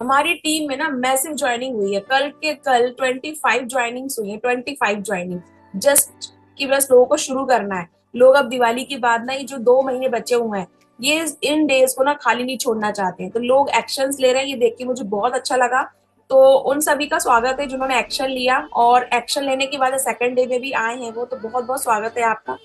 हमारी टीम में ना मैसिव ज्वाइनिंग हुई है। कल के कल 25 ज्वाइनिंग्स हुई है, 25 ज्वाइनिंग। जस्ट कि बस लोगों को शुरू करना है। लोग अब दिवाली के बाद ना ये जो 2 महीने बचे हुए हैं, ये इन डेज को ना खाली नहीं छोड़ना चाहते हैं, तो लोग एक्शंस ले रहे हैं। ये देख के मुझे बहुत अच्छा लगा। तो उन सभी का स्वागत है जिन्होंने एक्शन लिया, और एक्शन लेने के बाद सेकंड डे में भी आए हैं वो, तो बहुत बहुत स्वागत है आपका।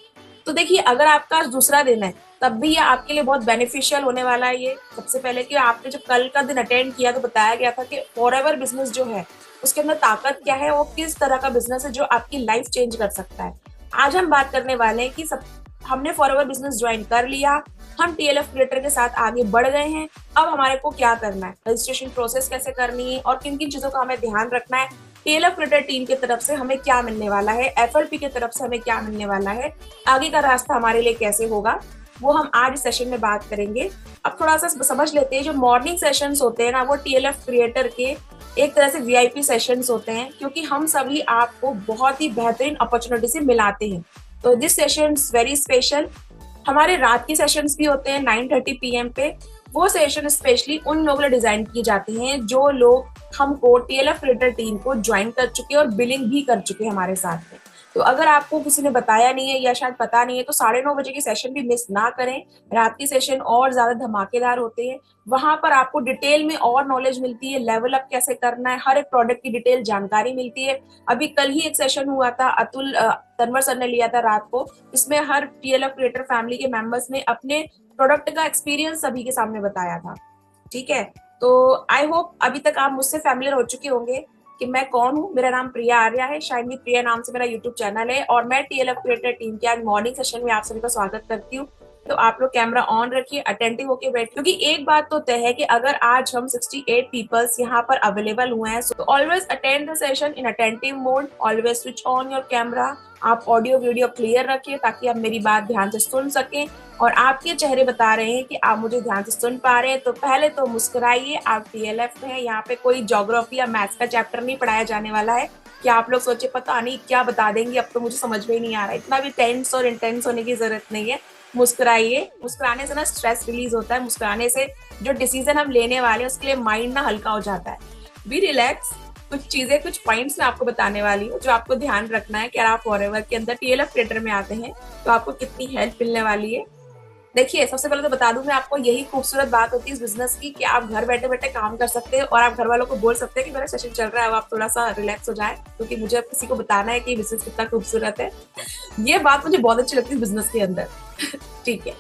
तो देखिए, अगर आपका आज दूसरा दिन है, तब भी ये आपके लिए बहुत बेनिफिशियल होने वाला है। ये सबसे पहले कि आपने जब कल का दिन अटेंड किया तो बताया गया था कि फॉरएवर बिजनेस जो है उसके अंदर ताकत क्या है, वो किस तरह का बिजनेस है जो आपकी लाइफ चेंज कर सकता है। आज हम बात करने वाले हैं कि सब हमने फॉरएवर बिजनेस ज्वाइन कर लिया, हम टीएलएफ क्रिएटर के साथ आगे बढ़ गए हैं। अब हमारे को क्या करना है, रजिस्ट्रेशन प्रोसेस कैसे करनी है, और किन किन चीजों का हमें ध्यान रखना है। टीएलएफ क्रिएटर टीम की तरफ से हमें क्या मिलने वाला है, एफएलपी की तरफ से हमें क्या मिलने वाला है, आगे का रास्ता हमारे लिए कैसे होगा, वो हम आज इस सेशन में बात करेंगे। अब थोड़ा सा समझ लेते हैं, जो मॉर्निंग सेशंस होते हैं ना, वो टीएलएफ क्रिएटर के एक तरह से वीआईपी सेशंस होते हैं, क्योंकि हम सभी आपको बहुत ही बेहतरीन अपॉर्चुनिटी से मिलाते हैं। तो दिस सेशन वेरी स्पेशल। हमारे रात की सेशंस भी होते हैं 9:30 PM पे। वो सेशन स्पेशली उन लोगों के लिए डिजाइन किए जाते हैं जो लोग हमको टीएलएफ क्रिएटर टीम को ज्वाइन कर चुके हैं और बिलिंग भी कर चुके हैं हमारे साथ में। तो अगर आपको किसी ने बताया नहीं है या शायद पता नहीं है, तो 9:30 बजे की सेशन भी मिस ना करें। रात की सेशन और ज्यादा धमाकेदार होते हैं। वहां पर आपको डिटेल में और नॉलेज मिलती है, लेवल अप कैसे करना है, हर एक प्रोडक्ट की डिटेल जानकारी मिलती है। अभी कल ही एक सेशन हुआ था, अतुल तनवर सर ने लिया था रात को। इसमें हर टीएलएफ क्रिएटर फैमिली के मेंबर्स ने अपने प्रोडक्ट का एक्सपीरियंस सभी के सामने बताया था। ठीक है, तो आई होप अभी तक आप मुझसे फैमिलियर हो चुके होंगे कि मैं कौन हूँ। मेरा नाम प्रिया आर्या है, शायद प्रिया नाम से मेरा यूट्यूब चैनल है, और मैं टीएलएफ क्रिएटर टीम के आज मॉर्निंग सेशन में आप सभी का स्वागत करती हूँ। तो आप लोग कैमरा ऑन रखिए, अटेंटिव होके बैठ, क्योंकि एक बात तो तय है कि अगर आज हम 68 पीपल्स यहाँ पर अवेलेबल हुए हैं, तो always attend the session in attentive mode, always switch on your camera. आप ऑडियो वीडियो क्लियर रखिए ताकि आप मेरी बात ध्यान से सुन सकें, और आपके चेहरे बता रहे हैं कि आप मुझे ध्यान से सुन पा रहे हैं। तो पहले तो मुस्कुराइए, आप टीएलएफ में हैं, यहाँ पे कोई ज्योग्राफी या मैथ्स का चैप्टर नहीं पढ़ाया जाने वाला है कि आप लोग सोचे पता नहीं क्या बता देंगे, अब तो मुझे समझ में ही नहीं आ रहा है। इतना भी टेंस और इंटेंस होने की जरूरत नहीं है। मुस्कुराइए, मुस्कुराने से ना स्ट्रेस रिलीज होता है, मुस्कुराने से जो डिसीजन हम लेने वाले हैं उसके लिए माइंड ना हल्का हो जाता है। Be relax. कुछ चीजें, कुछ पॉइंट्स मैं आपको बताने वाली हूँ जो आपको ध्यान रखना है कि आप फॉरएवर के अंदर टीएलएफ क्रिएटर में आते हैं तो आपको कितनी हेल्प मिलने वाली है। देखिए, सबसे पहले तो बता दूं मैं आपको, यही खूबसूरत बात होती है इस बिजनेस की कि आप घर बैठे बैठे काम कर सकते हैं, और आप घर वालों को बोल सकते हैं कि मेरा सेशन चल रहा है, अब आप थोड़ा सा रिलैक्स हो जाए, क्योंकि मुझे अब किसी को बताना है कि बिजनेस कितना खूबसूरत है। ये बात मुझे बहुत अच्छी लगती है बिजनेस के अंदर। ठीक है,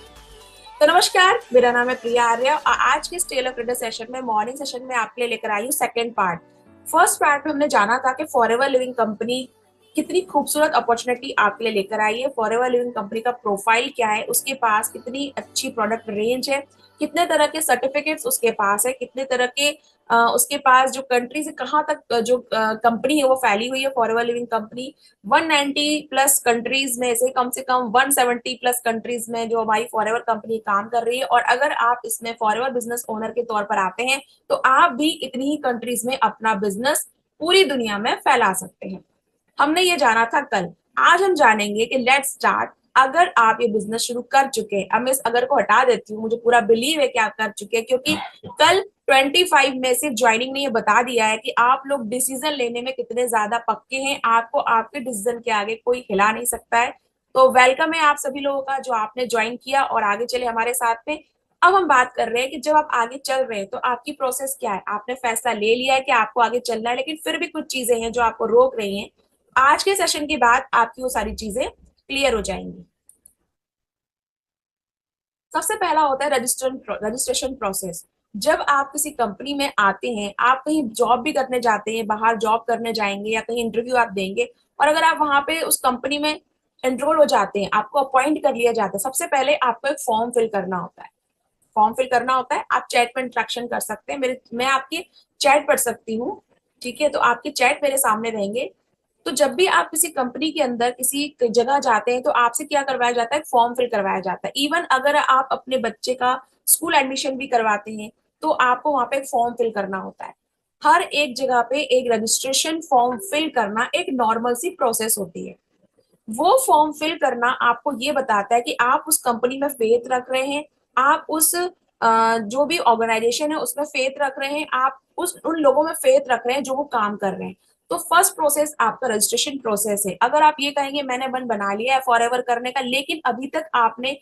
तो नमस्कार, मेरा नाम है प्रिया आर्या, और आज के इस टेलर क्रिएटर सेशन में, मॉर्निंग सेशन में आपके लिए लेकर आई हूँ सेकंड पार्ट। फर्स्ट पार्ट में हमने जाना था कि फॉरएवर लिविंग कंपनी कितनी खूबसूरत अपॉर्चुनिटी आपके लिए लेकर आई है, फॉरएवर लिविंग कंपनी का प्रोफाइल क्या है, उसके पास कितनी अच्छी प्रोडक्ट रेंज है, कितने तरह के सर्टिफिकेट्स उसके पास है, कितने तरह के उसके पास जो कंट्री से कहाँ तक जो कंपनी है वो फैली हुई है forever living company. 190 plus countries में से कम 170 प्लस कंट्रीज में जो हमारी फॉरएवर कंपनी काम कर रही है, और अगर आप इसमें फॉरएवर बिजनेस ओनर के तौर पर आते हैं तो आप भी इतनी ही कंट्रीज में अपना बिजनेस पूरी दुनिया में फैला सकते हैं। हमने ये जाना था कल। आज हम जानेंगे कि लेट्स स्टार्ट। अगर आप ये बिजनेस शुरू कर चुके हैं, अब मैं इस अगर को हटा देती हूँ, मुझे पूरा बिलीव है कि आप कर चुके हैं, क्योंकि कल 25 में सिर्फ ज्वाइनिंग ने ये बता दिया है कि आप लोग डिसीजन लेने में कितने ज्यादा पक्के हैं। आपको आपके डिसीजन के आगे कोई हिला नहीं सकता है। तो वेलकम है आप सभी लोगों का जो आपने ज्वाइन किया और आगे चले हमारे साथ में। अब हम बात कर रहे हैं कि जब आप आगे चल रहे हैं तो आपकी प्रोसेस क्या है। आपने फैसला ले लिया है कि आपको आगे चलना है, लेकिन फिर भी कुछ चीजें हैं जो आपको रोक रही हैं। आज के सेशन के बाद आपकी वो सारी चीजें क्लियर हो जाएंगी। सबसे पहला होता है रजिस्ट्रेशन प्रोसेस। जब आप किसी कंपनी में आते हैं, आप कहीं जॉब भी करने जाते हैं, बाहर जॉब करने जाएंगे या कहीं इंटरव्यू आप देंगे, और अगर आप वहां पे उस कंपनी में एनरोल हो जाते हैं, आपको अपॉइंट कर लिया जाता है, सबसे पहले आपको एक फॉर्म फिल करना होता है। फॉर्म फिल करना होता है। आप चैट पर इंट्रैक्शन कर सकते हैं, मेरे मैं आपकी चैट पढ़ सकती हूँ। ठीक है, तो आपके चैट मेरे सामने रहेंगे। तो जब भी आप किसी कंपनी के अंदर किसी जगह जाते हैं तो आपसे क्या करवाया जाता है, फॉर्म फिल करवाया जाता है। इवन अगर आप अपने बच्चे का स्कूल एडमिशन भी करवाते हैं तो आपको वहां पे एक फॉर्म फिल करना होता है। हर एक जगह पे एक रजिस्ट्रेशन फॉर्म फिल करना एक नॉर्मल सी प्रोसेस होती है। वो फॉर्म फिल करना आपको ये बताता है कि आप उस कंपनी में फेथ रख रहे हैं, आप उस जो भी ऑर्गेनाइजेशन है उसमें फेथ रख रहे हैं, आप उन लोगों में फेथ रख रहे हैं जो वो काम कर रहे हैं। तो फर्स्ट प्रोसेस आपका रजिस्ट्रेशन प्रोसेस है। अगर आप ये कहेंगे मैंने मन बना लिया है फॉरएवर करने का, लेकिन अभी तक आपने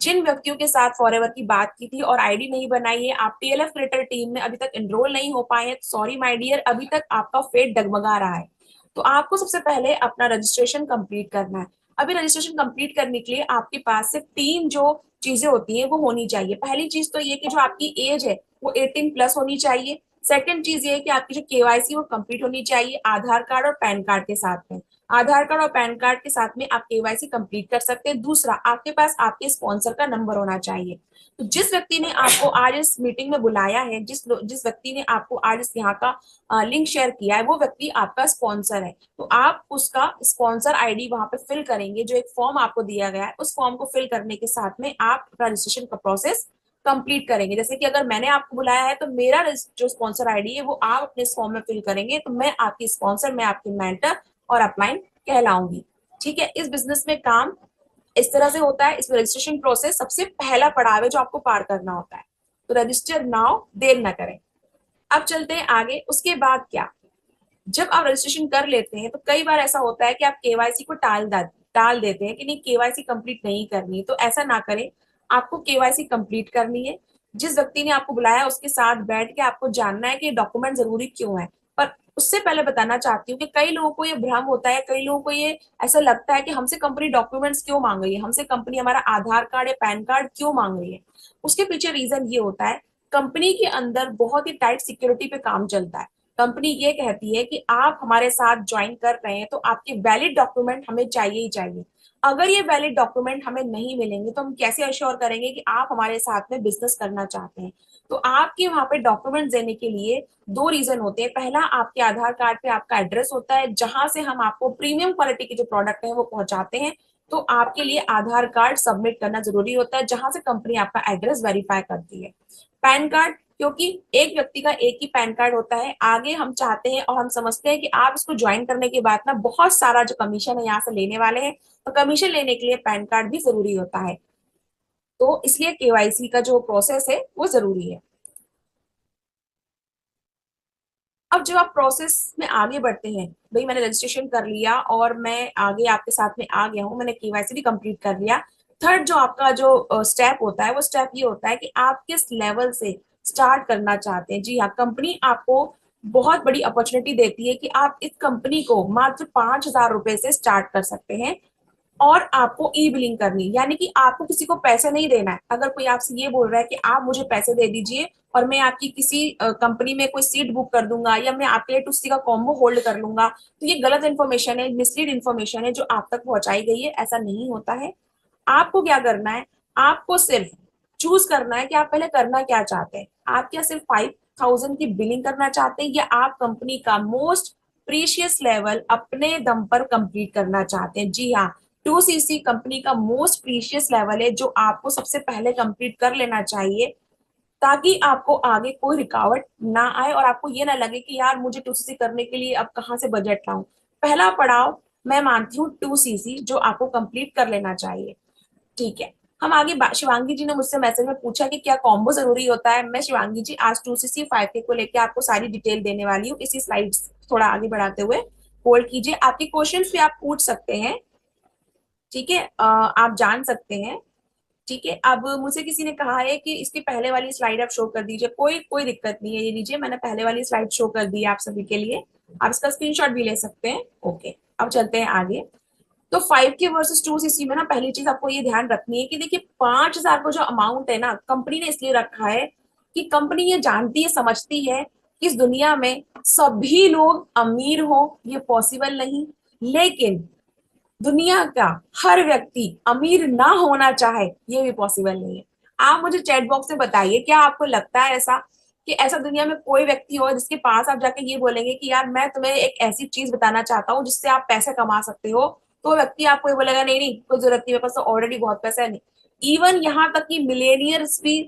जिन व्यक्तियों के साथ फॉरएवर की बात की थी और आईडी नहीं बनाई है, आप टीएलएफ क्रिएटर टीम में अभी तक एनरोल नहीं हो पाए हैं, सॉरी माय डियर, अभी तक आपका फेट डगमगा रहा है। तो आपको सबसे पहले अपना रजिस्ट्रेशन कंप्लीट करना है। अभी रजिस्ट्रेशन कंप्लीट करने के लिए आपके पास सिर्फ 3 जो चीजें होती हैं वो होनी चाहिए। पहली चीज तो ये कि जो आपकी एज है वो 18 प्लस होनी चाहिए। सेकंड चीज ये है कि आपकी जो केवाईसी वो कंप्लीट होनी चाहिए आधार कार्ड और पैन कार्ड के साथ में। आधार कार्ड और पैन कार्ड के साथ में आप केवाईसी कंप्लीट कर सकते हैं। दूसरा, आपके पास आपके स्पॉन्सर का नंबर होना चाहिए। तो जिस व्यक्ति ने आपको आज इस मीटिंग में बुलाया है, जिस व्यक्ति ने आपको आज इस यहाँ का लिंक शेयर किया है, वो व्यक्ति आपका स्पॉन्सर है। तो आप उसका स्पॉन्सर आईडी वहां पे फिल करेंगे। जो एक फॉर्म आपको दिया गया है उस फॉर्म को फिल करने के साथ में आप रजिस्ट्रेशन का प्रोसेस कंप्लीट करेंगे। जैसे कि अगर मैंने आपको बुलाया है तो मेरा जो स्पॉन्सर आईडी है वो आप अपने इस फॉर्म में फिल करेंगे, तो मैं आपकी स्पॉन्सर, मैं आपकी मेंटर और अपलाइन कहलाऊंगी। ठीक है, इस बिजनेस में काम इस तरह से होता है। इसमें रजिस्ट्रेशन प्रोसेस सबसे पहला पड़ाव है जो आपको पार करना होता है। तो रजिस्टर नाउ, देर ना करें। अब चलते हैं आगे। उसके बाद क्या, जब आप रजिस्ट्रेशन कर लेते हैं तो कई बार ऐसा होता है कि आप केवाईसी को टाल देते हैं कि नहीं केवाईसी कंप्लीट नहीं करनी। तो ऐसा ना करें, आपको केवाईसी कंप्लीट करनी है। जिस व्यक्ति ने आपको बुलाया उसके साथ बैठ के आपको जानना है कि डॉक्यूमेंट जरूरी क्यों है। पर उससे पहले बताना चाहती हूँ कि कई लोगों को ये भ्रम होता है, कई लोगों को ये ऐसा लगता है कि हमसे कंपनी डॉक्यूमेंट्स क्यों मांग रही है, हमसे कंपनी हमारा आधार कार्ड या पैन कार्ड क्यों मांग रही है। उसके पीछे रीजन ये होता है, कंपनी के अंदर बहुत ही टाइट सिक्योरिटी पे काम चलता है। कंपनी ये कहती है कि आप हमारे साथ ज्वाइन कर रहे हैं तो आपके वैलिड डॉक्यूमेंट हमें चाहिए ही चाहिए। अगर ये वैलिड डॉक्यूमेंट हमें नहीं मिलेंगे तो हम कैसे अश्योर करेंगे कि आप हमारे साथ में बिजनेस करना चाहते हैं। तो आपके वहां पे डॉक्यूमेंट देने के लिए 2 रीजन होते हैं। पहला, आपके आधार कार्ड पे आपका एड्रेस होता है, जहां से हम आपको प्रीमियम क्वालिटी के जो प्रोडक्ट है वो पहुंचाते हैं। तो आपके लिए आधार कार्ड सबमिट करना जरूरी होता है, जहां से कंपनी आपका एड्रेस वेरीफाई करती है। पैन कार्ड, क्योंकि एक व्यक्ति का एक ही पैन कार्ड होता है। आगे हम चाहते हैं और हम समझते हैं कि आप इसको ज्वाइन करने के बाद ना बहुत सारा जो कमीशन है यहाँ से लेने वाले हैं, तो कमीशन लेने के लिए पैन कार्ड भी जरूरी होता है। तो इसलिए केवाईसी का जो प्रोसेस है वो जरूरी है। अब जब आप प्रोसेस में आगे बढ़ते हैं, भाई मैंने रजिस्ट्रेशन कर लिया और मैं आगे आपके साथ में आ गया हूँ, मैंने केवाईसी भी कंप्लीट कर लिया। थर्ड जो आपका जो स्टेप होता है वो स्टेप ये होता है कि आप किस लेवल से स्टार्ट करना चाहते हैं। जी हाँ, कंपनी आपको बहुत बड़ी अपॉर्चुनिटी देती है कि आप इस कंपनी को मात्र 5,000 रुपए से स्टार्ट कर सकते हैं। और आपको ई बिलिंग करनी, यानी कि आपको किसी को पैसे नहीं देना है। अगर कोई आपसे ये बोल रहा है कि आप मुझे पैसे दे दीजिए और मैं आपकी किसी कंपनी में कोई सीट बुक कर दूंगा या मैं आपके लिए उसी का कॉम्बो होल्ड कर लूंगा, तो ये गलत इन्फॉर्मेशन है, मिसलीड इन्फॉर्मेशन है जो आप तक पहुंचाई गई है। ऐसा नहीं होता है। आपको क्या करना है, आपको सिर्फ चूज करना है कि आप पहले करना क्या चाहते हैं। आप क्या सिर्फ 5,000 की बिलिंग करना चाहते हैं या आप कंपनी का मोस्ट प्रीशियस लेवल अपने दम पर कंप्लीट करना चाहते हैं। जी हाँ, 2cc कंपनी का मोस्ट प्रीशियस लेवल है जो आपको सबसे पहले कंप्लीट कर लेना चाहिए, ताकि आपको आगे कोई रुकावट ना आए और आपको ये ना लगे कि यार मुझे 2cc करने के लिए अब कहाँ से बजट लाऊं। पहला पड़ाव मैं मानती हूँ 2cc जो आपको कंप्लीट कर लेना चाहिए। ठीक है, हम आगे शिवांगी जी ने मुझसे मैसेज में पूछा कि क्या कॉम्बो जरूरी होता है। मैं शिवांगी जी आज 2cc 5K को लेकर आपको सारी डिटेल देने वाली हूँ। इसी स्लाइड्स थोड़ा आगे बढ़ाते हुए होल्ड कीजिए, आपके क्वेश्चन भी आप पूछ सकते हैं। ठीक है, आप जान सकते हैं। ठीक है, अब मुझे किसी ने कहा है कि इसकी पहले वाली स्लाइड आप शो कर दीजिए। कोई कोई दिक्कत नहीं है, ये लीजिए मैंने पहले वाली स्लाइड शो कर दी है आप सभी के लिए। आप इसका स्क्रीनशॉट भी ले सकते हैं। ओके, अब चलते हैं आगे। तो 5K वर्सेस 2cc में ना पहली चीज आपको ये ध्यान रखनी है कि देखिए 5,000 को जो अमाउंट है ना, कंपनी ने इसलिए रखा है कि कंपनी ये जानती है, समझती है कि इस दुनिया में सभी लोग अमीर हो ये पॉसिबल नहीं, लेकिन दुनिया का हर व्यक्ति अमीर ना होना चाहे ये भी पॉसिबल नहीं है। आप मुझे चैट बॉक्स में बताइए, क्या आपको लगता है ऐसा कि ऐसा दुनिया में कोई व्यक्ति हो जिसके पास आप जाके ये बोलेंगे कि यार मैं तुम्हें एक ऐसी चीज बताना चाहता हूँ जिससे आप पैसे कमा सकते हो, तो व्यक्ति आपको ये बोलेगा नहीं नहीं कोई जरूरत नहीं, मेरे पास तो ऑलरेडी बहुत पैसा है। नहीं, इवन यहाँ तक कि मिलेनियर्स भी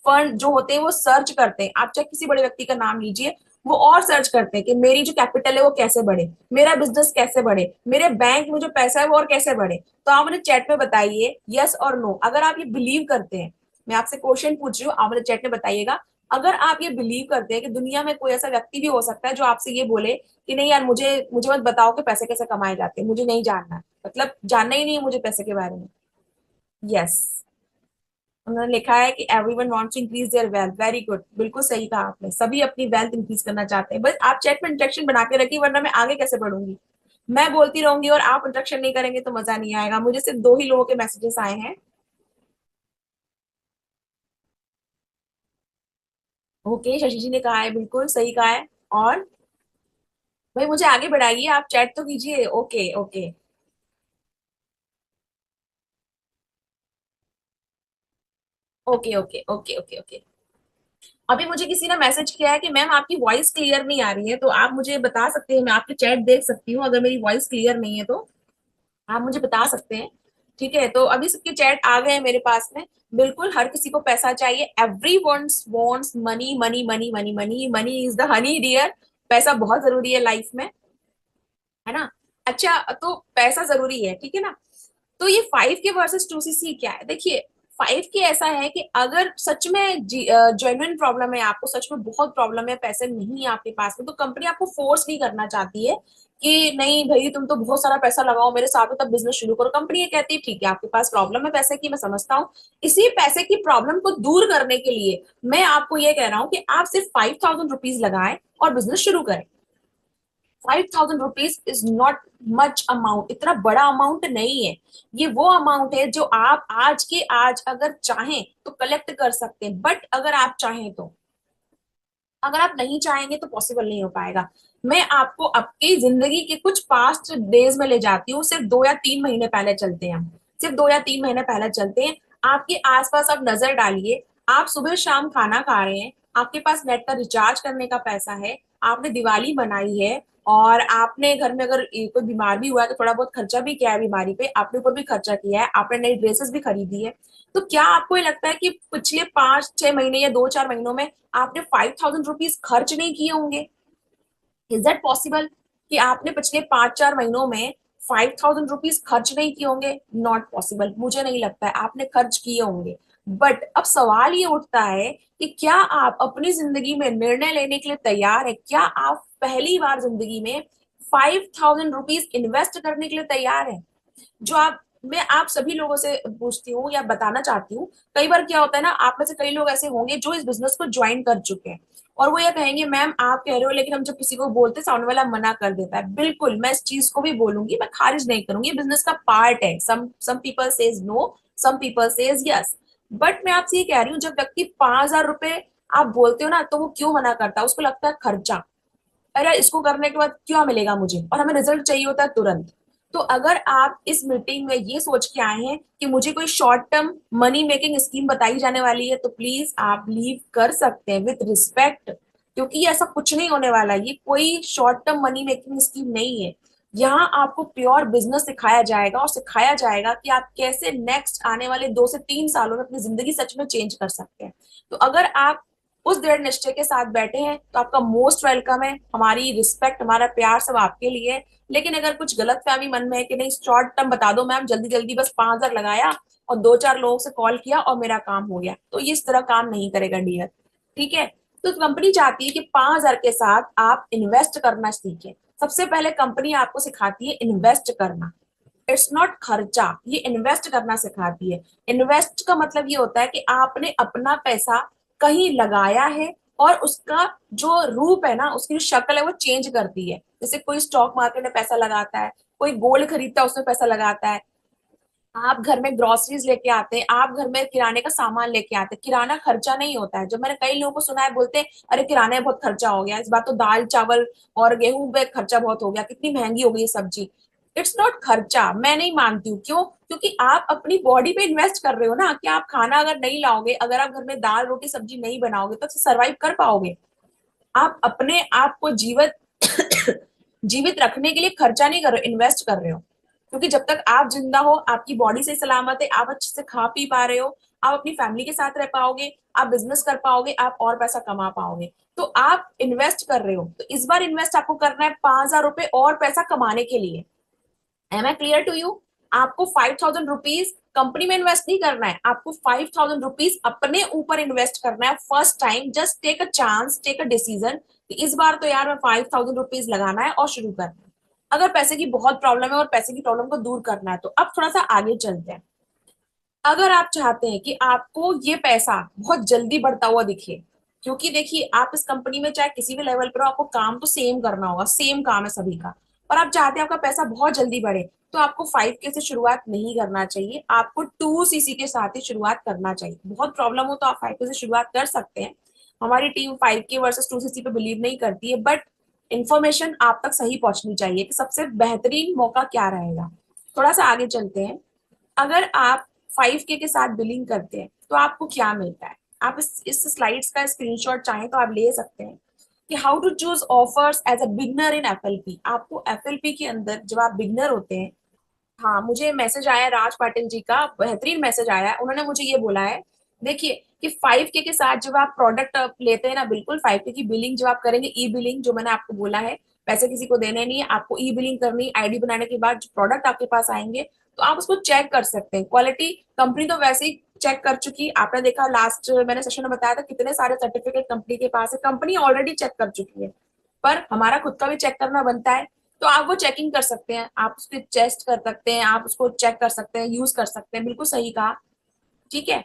फंड जो होते हैं वो सर्च करते हैं। आप चाहे किसी बड़े व्यक्ति का नाम लीजिए, वो और सर्च करते हैं कि मेरी जो कैपिटल है वो कैसे बढ़े, मेरा बिजनेस कैसे बढ़े, मेरे बैंक में जो पैसा है वो और कैसे बढ़े। तो आप मुझे चैट में बताइए यस और नो, अगर आप ये बिलीव करते हैं मैं आपसे क्वेश्चन पूछ रही हूँ, आप मुझे चैट में बताइएगा। अगर आप ये बिलीव करते हैं कि दुनिया में कोई ऐसा व्यक्ति भी हो सकता है जो आपसे ये बोले कि नहीं यार, मुझे मुझे मत बताओ कि पैसे कैसे कमाए जाते हैं, मुझे नहीं जानना है, मतलब जानना ही नहीं है मुझे पैसे के बारे में। यस, उन्होंने लिखा है कि everyone wants to increase their wealth. Very good, बिल्कुल सही कहा आपने, सभी अपनी वेल्थ इंक्रीज करना चाहते हैं। बस आप चैट में इंटरेक्शन बना के रखिए, वरना मैं आगे कैसे बढ़ूंगी। मैं बोलती रहूंगी और आप इंटरेक्शन नहीं करेंगे तो मजा नहीं आएगा। मुझे सिर्फ दो ही लोगों के मैसेजेस आए हैं। ओके, शशि जी ने कहा है, बिल्कुल सही कहा है। और भाई मुझे आगे बढ़ाइए, आप चैट तो कीजिए। Okay okay okay okay okay okay okay. अभी मुझे किसी ने मैसेज किया है कि मैम आपकी वॉइस क्लियर नहीं आ रही है, तो आप मुझे बता सकते हैं, मैं आपकी चैट देख सकती हूँ, अगर मेरी वॉइस क्लियर नहीं है तो आप मुझे बता सकते हैं। ठीक है, तो अभी सबके चैट आ गए हैं मेरे पास में। बिल्कुल हर किसी को पैसा चाहिए, every wants money money money money money, money is the honey dear. पैसा बहुत जरूरी है लाइफ में, है ना। अच्छा, तो पैसा जरूरी है, ठीक है ना। तो ये 5K वर्सेस 2CC क्या है, देखिए। 5K ऐसा है कि अगर सच में जेन्युइन प्रॉब्लम है, आपको सच में बहुत प्रॉब्लम है, पैसे नहीं है आपके पास में, तो कंपनी आपको फोर्स नहीं करना चाहती है कि नहीं भाई तुम तो बहुत सारा पैसा लगाओ मेरे साथ, तब बिजनेस शुरू करो। कंपनी ये कहती है ठीक है, आपके पास प्रॉब्लम है पैसे की, मैं समझता हूँ। इसी पैसे की प्रॉब्लम को दूर करने के लिए मैं आपको ये कह रहा हूँ कि आप सिर्फ 5,000 रुपीज लगाएं और बिजनेस शुरू करें। 5,000 rupees is not much amount, इतना बड़ा अमाउंट नहीं है। ये वो अमाउंट है जो आप आज के आज अगर चाहें तो कलेक्ट कर सकते हैं, बट अगर आप चाहें तो, अगर आप नहीं चाहेंगे तो पॉसिबल नहीं हो पाएगा। मैं आपको आपकी जिंदगी के कुछ पास्ट डेज में ले जाती हूँ, सिर्फ 2 या 3 महीने पहले चलते हैं हम। सिर्फ 2 या 3 महीने पहले चलते हैं। आपके आसपास आप नजर डालिए, आप सुबह शाम खाना खा रहे हैं, आपके पास नेट का रिचार्ज करने का पैसा है, आपने दिवाली मनाई है, और आपने घर में अगर कोई बीमार भी हुआ है तो थोड़ा बहुत खर्चा भी किया है बीमारी पे, आपने ऊपर भी खर्चा किया है, आपने नई ड्रेसेस भी खरीदी है। तो क्या आपको ये लगता है कि पिछले 5-6 महीने या 2-4 महीनों में आपने 5,000 रुपीज खर्च नहीं किए होंगे? इज दैट पॉसिबल कि आपने पिछले 5-4 महीनों में 5,000 रुपीज खर्च नहीं किए होंगे? नॉट पॉसिबल, मुझे नहीं लगता है, आपने खर्च किए होंगे। बट अब सवाल ये उठता है कि क्या आप अपनी जिंदगी में निर्णय लेने के लिए तैयार है? क्या आप पहली बार जिंदगी में 5,000 रुपीज इन्वेस्ट करने के लिए तैयार है? जो आप, मैं आप सभी लोगों से पूछती हूँ या बताना चाहती हूँ, कई बार क्या होता है ना, आप में से कई लोग ऐसे होंगे जो इस बिजनेस को ज्वाइन कर चुके हैं, और वो ये कहेंगे मैम आप कह रहे हो, लेकिन हम जब किसी को बोलते सामने वाला मना कर देता है। बिल्कुल, मैं इस चीज को भी बोलूंगी, मैं खारिज नहीं करूंगी, बिजनेस का पार्ट है। Some people says no, some people says yes. But मैं आपसे ये कह रही हूँ, जब व्यक्ति 5,000 रुपए आप बोलते हो ना, तो वो क्यों मना करता है? उसको लगता है खर्चा, अरे इसको करने के बाद क्या मिलेगा मुझे, और हमें रिजल्ट चाहिए होता है तुरंत। तो अगर आप इस मीटिंग में ये सोच के आए हैं कि मुझे कोई short term money making scheme बताई जाने वाली है, तो प्लीज आप लीव कर सकते हैं विथ रिस्पेक्ट, क्योंकि ये ऐसा कुछ नहीं होने वाला है। ये कोई short term money making scheme नहीं है। यहाँ आपको प्योर बिजनेस सिखाया जाएगा, और सिखाया जाएगा कि आप कैसे नेक्स्ट आने वाले 2 से 3 सालों में अपनी जिंदगी सच में चेंज कर सकते हैं। तो अगर आप उस दृढ़ निश्चय के साथ बैठे हैं तो आपका मोस्ट वेलकम है। हमारी रिस्पेक्ट, हमारा प्यार सब आपके लिए है। लेकिन अगर कुछ गलत फहमी मन में है कि नहीं शॉर्ट टर्म बता दो मैम, जल्दी जल्दी बस 5,000 लगाया और 2-4 लोगों से कॉल किया और मेरा काम हो गया, तो ये इस तरह काम नहीं करेगा डियर। ठीक है, तो कंपनी चाहती है कि 5,000 के साथ आप इन्वेस्ट करना सीखें। सबसे पहले कंपनी आपको सिखाती है इन्वेस्ट करना। इट्स नॉट खर्चा, ये इन्वेस्ट करना सिखाती है। इन्वेस्ट का मतलब ये होता है कि आपने अपना पैसा कहीं लगाया है, और उसका जो रूप है ना, उसकी जो शक्ल है वो चेंज करती है। जैसे कोई स्टॉक मार्केट में पैसा लगाता है, कोई गोल्ड खरीदता है उसमें पैसा लगाता है, आप घर में ग्रोसरीज लेके आते हैं, आप घर में किराने का सामान लेके आते हैं। किराना खर्चा नहीं होता है। जब मैंने कई लोगों को सुना है बोलते हैं अरे किराने में बहुत खर्चा हो गया, इस बार तो दाल चावल और गेहूं पे खर्चा बहुत हो गया, कितनी महंगी हो गई सब्जी। इट्स नॉट खर्चा, मैं नहीं मानती हूँ। क्यों? क्योंकि आप अपनी बॉडी पे इन्वेस्ट कर रहे हो ना, कि आप खाना अगर नहीं लाओगे, अगर आप घर में दाल रोटी सब्जी नहीं बनाओगे तो सर्वाइव कर पाओगे? आप अपने आप को जीवित जीवित रखने के लिए खर्चा नहीं कर रहे हो, इन्वेस्ट कर रहे हो। क्योंकि जब तक आप जिंदा हो, आपकी बॉडी से सलामत है, आप अच्छे से खा पी पा रहे हो, आप अपनी फैमिली के साथ रह पाओगे, आप बिजनेस कर पाओगे, आप और पैसा कमा पाओगे। तो आप इन्वेस्ट कर रहे हो, तो इस बार इन्वेस्ट आपको करना है 5,000 रुपए और पैसा कमाने के लिए। Am I clear to you? आपको 5,000 रुपीज कंपनी में इन्वेस्ट नहीं करना है, आपको 5,000 रुपीज अपने ऊपर इन्वेस्ट करना है first time. Just take a chance, take a decision कि इस बार तो यार मैं 5,000 रुपीज लगाना है और शुरू करना है। अगर पैसे की बहुत प्रॉब्लम है और पैसे की प्रॉब्लम को दूर करना है तो अब थोड़ा सा आगे चलते हैं। अगर आप चाहते हैं कि आपको ये पैसा बहुत जल्दी बढ़ता हुआ दिखे, क्योंकि देखिए आप इस कंपनी में चाहे किसी भी लेवल पर हो, आपको काम तो सेम करना होगा, सेम काम है सभी का, और आप चाहते हैं आपका पैसा बहुत जल्दी बढ़े, तो आपको 5K से शुरुआत नहीं करना चाहिए, आपको 2CC के साथ ही शुरुआत करना चाहिए। बहुत प्रॉब्लम हो तो आप 5K से शुरुआत कर सकते हैं। हमारी टीम 5K वर्सेस 2CC पे बिलीव नहीं करती है, बट इंफॉर्मेशन आप तक सही पहुंचनी चाहिए कि सबसे बेहतरीन मौका क्या रहेगा। थोड़ा सा आगे चलते हैं। अगर आप 5K के साथ बिलिंग करते हैं तो आपको क्या मिलता है, आप इस स्लाइड्स का स्क्रीनशॉट चाहें तो आप ले सकते हैं कि how to choose offers as a beginner in FLP। आपको FLP के अंदर जब आप बिगनर होते हैं, हाँ मुझे मैसेज आया राज पाटिल जी का, बेहतरीन मैसेज आया, उन्होंने मुझे ये बोला है, देखिए कि 5K के साथ जब आप प्रोडक्ट लेते हैं ना, बिल्कुल 5K की बिलिंग जब आप करेंगे, ई बिलिंग जो मैंने आपको बोला है, पैसे किसी को देने नहीं है, आपको ई बिलिंग करनी, आईडी बनाने के बाद जो प्रोडक्ट आपके पास आएंगे तो आप उसको चेक कर सकते हैं। क्वालिटी कंपनी तो वैसे ही चेक कर चुकी, आपने देखा लास्ट मैंने सेशन में बताया था कितने सारे सर्टिफिकेट कंपनी के पास है, कंपनी ऑलरेडी चेक कर चुकी है, पर हमारा खुद का भी चेक करना बनता है। तो आप वो चेकिंग कर सकते हैं, आप उसके टेस्ट कर सकते हैं, आप उसको चेक कर सकते हैं, यूज कर सकते हैं, बिल्कुल सही कहा। ठीक है,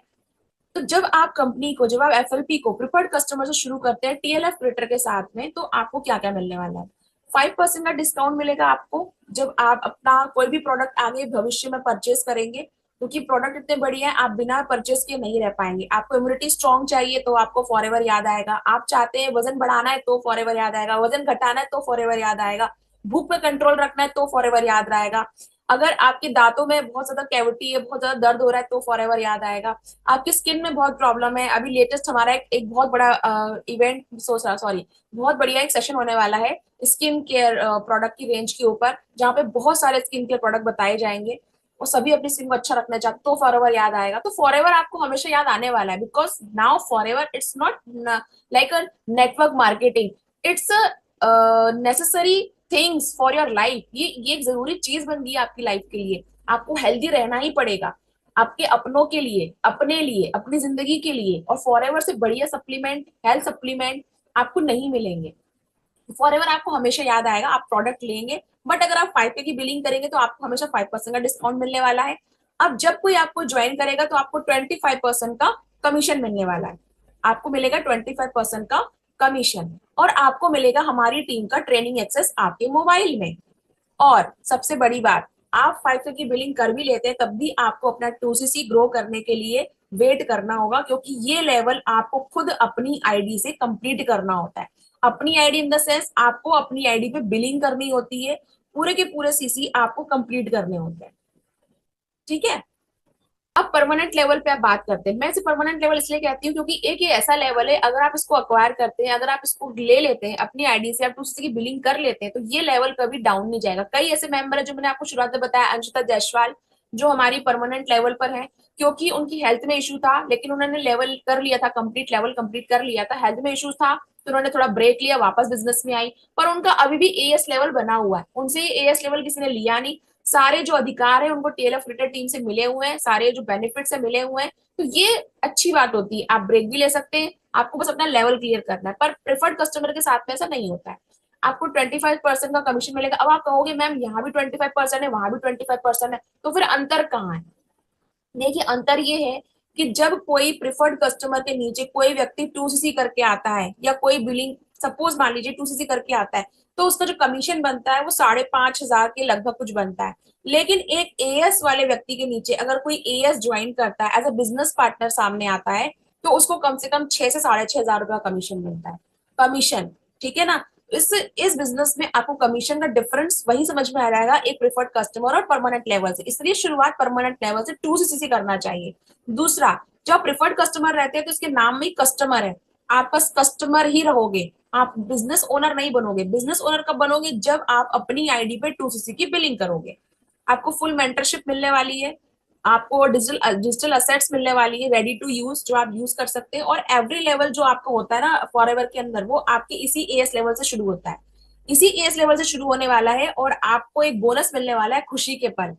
तो जब आप कंपनी को, जब आप FLP को प्रिफर्ड कस्टमर से शुरू करते हैं TLF क्रिएटर के साथ में, तो आपको क्या क्या मिलने वाला है। 5% का डिस्काउंट मिलेगा आपको जब आप अपना कोई भी प्रोडक्ट आगे भविष्य में परचेज करेंगे, क्योंकि प्रोडक्ट इतने बढ़िया है आप बिना परचेज के नहीं रह पाएंगे। आपको इम्यूनिटी स्ट्रॉन्ग चाहिए तो आपको फॉरएवर याद आएगा, आप चाहते हैं वजन बढ़ाना है तो फॉरएवर याद आएगा, वजन घटाना है तो फॉरएवर याद आएगा, भूख पे कंट्रोल रखना है तो फॉरएवर याद रहेगा, अगर आपके दांतों में बहुत ज्यादा कैविटी है, बहुत ज्यादा दर्द हो रहा है तो फॉरएवर याद आएगा, आपकी स्किन में बहुत प्रॉब्लम है, अभी लेटेस्ट हमारा एक बहुत बड़ा इवेंट, सॉरी बहुत बढ़िया एक सेशन होने वाला है स्किन केयर प्रोडक्ट की रेंज के ऊपर, जहाँ पे बहुत सारे स्किन केयर प्रोडक्ट बताए जाएंगे और सभी अपनी स्किन को अच्छा रखना चाहते तो फॉरएवर याद आएगा। तो फॉरएवर आपको हमेशा याद आने वाला है, because now forever it's not like a network marketing, it's a necessary things for your life. ये एक जरूरी चीज बन गई है आपकी लाइफ के लिए, आपको हेल्दी रहना ही पड़ेगा आपके अपनों के लिए, अपने लिए, अपनी जिंदगी के लिए, और फॉरएवर से बढ़िया सप्लीमेंट, हेल्थ सप्लीमेंट आपको नहीं मिलेंगे। फॉरएवर आपको हमेशा याद आएगा, आप प्रोडक्ट लेंगे, बट अगर आप 5K की बिलिंग करेंगे तो आपको हमेशा 5% का डिस्काउंट मिलने वाला है। अब जब कोई आपको ज्वाइन करेगा तो आपको 25% का कमीशन मिलने वाला है, आपको मिलेगा 25% का कमीशन, और आपको मिलेगा हमारी टीम का ट्रेनिंग एक्सेस आपके मोबाइल में। और सबसे बड़ी बात, आप 5K की बिलिंग कर भी लेते हैं तब भी आपको अपना 2CC ग्रो करने के लिए वेट करना होगा, क्योंकि ये लेवल आपको खुद अपनी आईडी से कंप्लीट करना होता है। अपनी आईडी इन द सेंस आपको अपनी आईडी पे बिलिंग करनी होती है, पूरे के पूरे CC आपको कंप्लीट करने होते हैं। ठीक है, अब परमानेंट लेवल पे आप बात करते हैं। मैं इसे परमानेंट लेवल इसलिए कहती हूँ क्योंकि एक ये ऐसा लेवल है, अगर आप इसको अक्वायर करते हैं, अगर आप इसको ले लेते हैं अपनी आईडी से, आप दूसरे की बिलिंग कर लेते हैं, तो ये लेवल कभी डाउन नहीं जाएगा। कई ऐसे मेंबर है जो मैंने आपको शुरुआत में बताया, अंशिता जायसवाल जो हमारी परमानेंट लेवल पर है, क्योंकि उनकी हेल्थ में इशू था, लेकिन उन्होंने लेवल कर लिया था, कंप्लीट लेवल कंप्लीट कर लिया था, हेल्थ में इशू था तो उन्होंने थोड़ा ब्रेक लिया, वापस बिजनेस में आई, पर उनका अभी भी AS लेवल बना हुआ है, उनसे AS लेवल किसी ने लिया नहीं। सारे जो अधिकार है उनको TLF क्रिकेट टीम से मिले हुए हैं, सारे जो बेनिफिट से मिले हुए हैं, तो ये अच्छी बात होती है। आप ब्रेक भी ले सकते हैं, आपको बस अपना लेवल क्लियर करना है, पर प्रेफर्ड कस्टमर के साथ में ऐसा नहीं होता है। आपको 25% का कमीशन मिलेगा। अब आप कहोगे मैम यहाँ भी 25% है, वहां भी 25% है, तो फिर अंतर कहाँ है। देखिए अंतर ये है कि जब कोई प्रिफर्ड कस्टमर के नीचे कोई व्यक्ति 2CC करके आता है, या कोई बिलिंग सपोज मान लीजिए 2CC करके आता है, तो उसका जो कमीशन बनता है वो 5,500 के लगभग कुछ बनता है। लेकिन एक AS वाले व्यक्ति के नीचे अगर कोई AS ज्वाइन करता है, एज अ बिजनेस पार्टनर सामने आता है, तो उसको कम से कम 6 से 6,500 रुपया कमीशन मिलता है, कमीशन। ठीक है ना, इस बिजनेस में आपको कमीशन का डिफरेंस वही समझ में आ जाएगा एक प्रिफर्ड कस्टमर और परमानेंट लेवल से, इसलिए शुरुआत परमानेंट लेवल से 2CC से करना चाहिए। दूसरा, जब प्रिफर्ड कस्टमर रहते हैं तो इसके नाम में ही कस्टमर है, आप बस कस्टमर ही रहोगे, आप बिजनेस ओनर नहीं बनोगे। बिजनेस ओनर कब बनोगे, जब आप अपनी आईडी पे 2CC की बिलिंग करोगे। आपको फुल मेंटरशिप मिलने वाली है, आपको डिजिटल असेट्स मिलने वाली है रेडी टू यूज, जो आप यूज कर सकते हैं, और एवरी लेवल जो आपको होता है ना फॉरएवर के अंदर, वो आपके इसी AS लेवल से शुरू होता है, इसी AS लेवल से शुरू होने वाला है, और आपको एक बोनस मिलने वाला है खुशी के पल।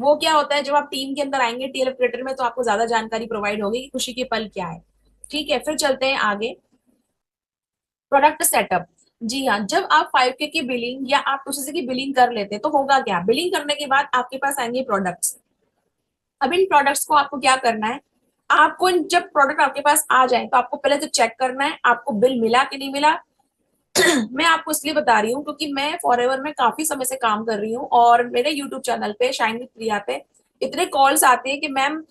वो क्या होता है, जब आप टीम के अंदर आएंगे टीएलएफ क्रिएटर में, तो आपको ज्यादा जानकारी प्रोवाइड होगी कि खुशी के पल क्या है। ठीक है, फिर चलते हैं आगे। Product setup. जी हाँ, जब आप 5K की बिलिंग या आप उससे की बिलिंग कर लेते हैं तो होगा क्या, बिलिंग करने के बाद आपके पास आएंगे प्रोडक्ट्स। अब इन प्रोडक्ट्स को आपको क्या करना है, आपको जब प्रोडक्ट आपके पास आ जाए तो आपको पहले तो चेक करना है आपको बिल मिला कि नहीं मिला। मैं आपको इसलिए बता रही हूँ क्योंकि मैं फॉरएवर में काफी समय से काम कर रही हूँ, और मेरे यूट्यूब चैनल पे शाइन विद प्रिया पे इतने कॉल्स आते हैं कि मैम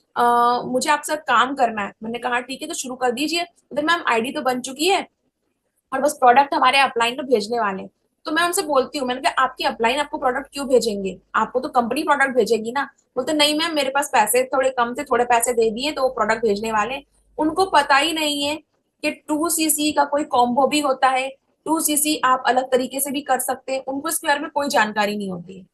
मुझे आपके साथ काम करना है। मैंने कहा ठीक है तो शुरू कर दीजिए, तो मैम आईडी तो बन चुकी है और बस प्रोडक्ट हमारे अपलाइन को भेजने वाले हैं। तो मैं उनसे बोलती हूँ, मैंने कहा आपकी अपलाइन आपको प्रोडक्ट क्यों भेजेंगे, आपको तो कंपनी प्रोडक्ट भेजेगी ना। बोलते नहीं मैम मेरे पास पैसे थोड़े कम थे, थोड़े पैसे दे दिए तो वो प्रोडक्ट भेजने वाले। उनको पता ही नहीं है कि 2cc का कोई कॉम्बो भी होता है, 2cc आप अलग तरीके से भी कर सकते हैं, उनको इसके बारे में कोई जानकारी नहीं होती है।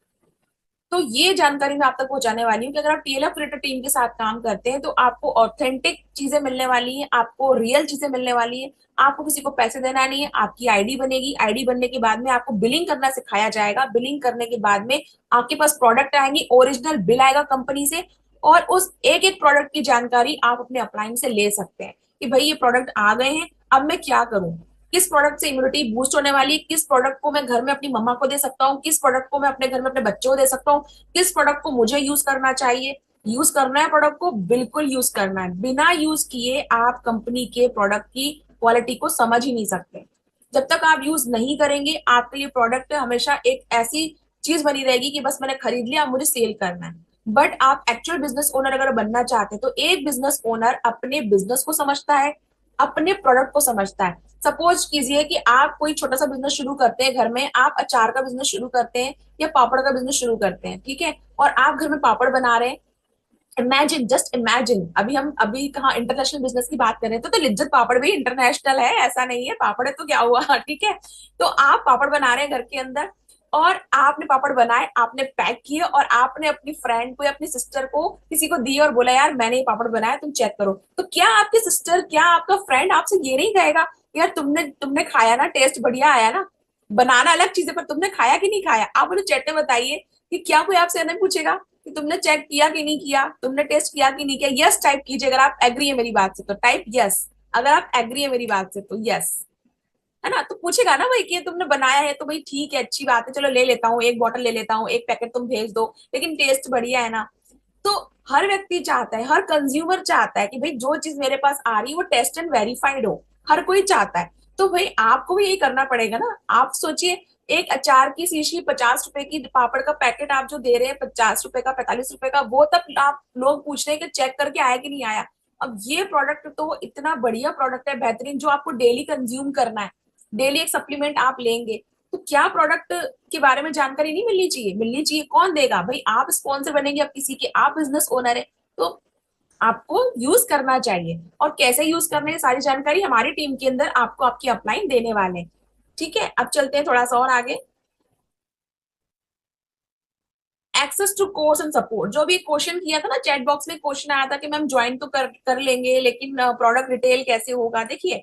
तो ये जानकारी मैं आप तक पहुंचाने वाली हूँ कि अगर आप टीएलएफ क्रिएटर टीम के साथ काम करते हैं तो आपको ऑथेंटिक चीजें मिलने वाली है, आपको रियल चीजें मिलने वाली है। आपको किसी को पैसे देना नहीं है, आपकी आईडी बनेगी, आईडी बनने के बाद में आपको बिलिंग करना सिखाया जाएगा, बिलिंग करने के बाद में आपके पास प्रोडक्ट आएंगी, ओरिजिनल बिल आएगा कंपनी से, और उस एक एक प्रोडक्ट की जानकारी आप अपने अपलाइन से ले सकते हैं कि भाई ये प्रोडक्ट आ गए हैं, अब मैं क्या करूं, किस प्रोडक्ट से इम्यूनिटी बूस्ट होने वाली है, किस प्रोडक्ट को मैं घर में अपनी मम्मा को दे सकता हूँ, किस प्रोडक्ट को मैं अपने घर में अपने बच्चों को दे सकता हूँ, किस प्रोडक्ट को मुझे यूज करना चाहिए। यूज करना है प्रोडक्ट को, बिल्कुल यूज करना है, बिना यूज किए आप कंपनी के प्रोडक्ट की क्वालिटी को समझ ही नहीं सकते। जब तक आप यूज नहीं करेंगे आपके लिए प्रोडक्ट हमेशा एक ऐसी चीज बनी रहेगी कि बस मैंने खरीद लिया मुझे सेल करना है। बट आप एक्चुअल बिजनेस ओनर अगर बनना चाहते हैं तो एक बिजनेस ओनर अपने बिजनेस को समझता है, अपने प्रोडक्ट को समझता है। सपोज कीजिए कि आप कोई छोटा सा बिजनेस शुरू करते हैं घर में, आप अचार का बिजनेस शुरू करते हैं या पापड़ का बिजनेस शुरू करते हैं, ठीक है, और आप घर में पापड़ बना रहे हैं। इमेजिन, जस्ट इमेजिन, अभी कहाँ इंटरनेशनल बिजनेस की बात कर रहे हैं तो लिज्जत पापड़ भी इंटरनेशनल है, ऐसा नहीं है पापड़ है तो क्या हुआ ठीक है। तो आप पापड़ बना रहे हैं घर के अंदर, और आपने पापड़ बनाए, आपने पैक किए, और आपने अपनी फ्रेंड को या अपनी सिस्टर को किसी को दिए और बोला यार मैंने ये पापड़ बनाया तुम चेक करो। तो क्या आपकी सिस्टर, क्या आपका फ्रेंड आपसे ये नहीं कहेगा यार तुमने तुमने खाया ना, टेस्ट बढ़िया आया ना। बनाना अलग चीज है पर तुमने खाया कि नहीं खाया, आप मुझे चैट में बताइए कि क्या कोई आपसे नहीं पूछेगा कि तुमने चेक किया कि नहीं किया, तुमने टेस्ट किया कि नहीं किया। यस टाइप कीजिए अगर आप एग्री है मेरी बात से तो टाइप यस, अगर आप एग्री है मेरी बात से तो यस, है ना। तो पूछेगा ना भाई कि ये तुमने बनाया है तो भाई ठीक है अच्छी बात है, चलो ले लेता हूँ, एक बॉटल ले लेता हूँ, एक पैकेट तुम भेज दो, लेकिन टेस्ट बढ़िया है ना। तो हर व्यक्ति चाहता है, हर कंज्यूमर चाहता है कि भाई जो चीज मेरे पास आ रही है वो टेस्ट एंड वेरीफाइड हो, हर कोई चाहता है। तो भाई आपको भी यही करना पड़ेगा ना। आप सोचिए एक अचार की शीशी 50 रुपए की, पापड़ का पैकेट आप जो दे रहे हैं 50 रुपए का, 45 रुपए का, वो तब आप लोग पूछ रहे हैं कि चेक करके आया कि नहीं आया। अब ये प्रोडक्ट तो इतना बढ़िया प्रोडक्ट है, बेहतरीन, जो आपको डेली कंज्यूम करना है, डेली एक सप्लीमेंट आप लेंगे, तो क्या प्रोडक्ट के बारे में जानकारी नहीं मिलनी चाहिए, मिलनी चाहिए। कौन देगा भाई, आप स्पॉन्सर बनेंगे अब किसी के, आप बिजनेस ओनर है, तो आपको यूज करना चाहिए। और कैसे यूज करने है सारी जानकारी हमारी टीम के अंदर आपको आपकी अपलाइन देने वाले हैं। ठीक है, अब चलते हैं थोड़ा सा और आगे। Access to course and support, जो भी क्वेश्चन किया था ना चैट बॉक्स में, क्वेश्चन आया था कि मैम ज्वाइन तो कर कर लेंगे लेकिन प्रोडक्ट रिटेल कैसे होगा। देखिए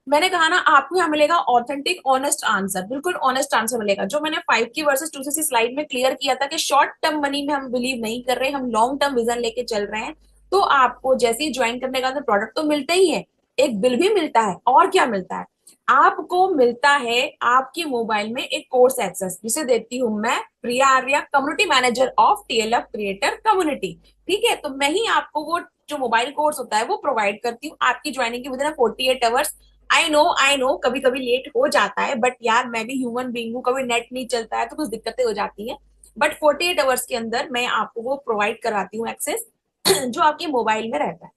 मैंने कहा ना आपको यहाँ मिलेगा ऑथेंटिक ऑनेस्ट आंसर, बिल्कुल ऑनेस्ट आंसर मिलेगा। जो मैंने 5 की वर्सेस 2cc स्लाइड में क्लियर किया था कि शॉर्ट टर्म मनी में हम बिलीव नहीं कर रहे, हम लॉन्ग टर्म विजन लेके चल रहे हैं। तो आपको जैसे ही ज्वाइन करने का प्रोडक्ट तो मिलते ही है, एक बिल भी मिलता है, और क्या मिलता है, आपको मिलता है आपके मोबाइल में एक कोर्स एक्सेस, जिसे देती हूँ मैं Priya Arya, community manager of TLF creator community. ठीक है, तो मैं ही आपको वो जो मोबाइल कोर्स होता है वो प्रोवाइड करती हूँ आपकी ज्वाइनिंग के with in 48 hours. I know कभी कभी लेट हो जाता है, बट यार मैं भी ह्यूमन बीइंग हूँ, कभी नेट नहीं चलता है तो कुछ दिक्कतें हो जाती हैं। बट 48 आवर्स के अंदर मैं आपको वो प्रोवाइड कराती हूँ एक्सेस जो आपके मोबाइल में रहता है,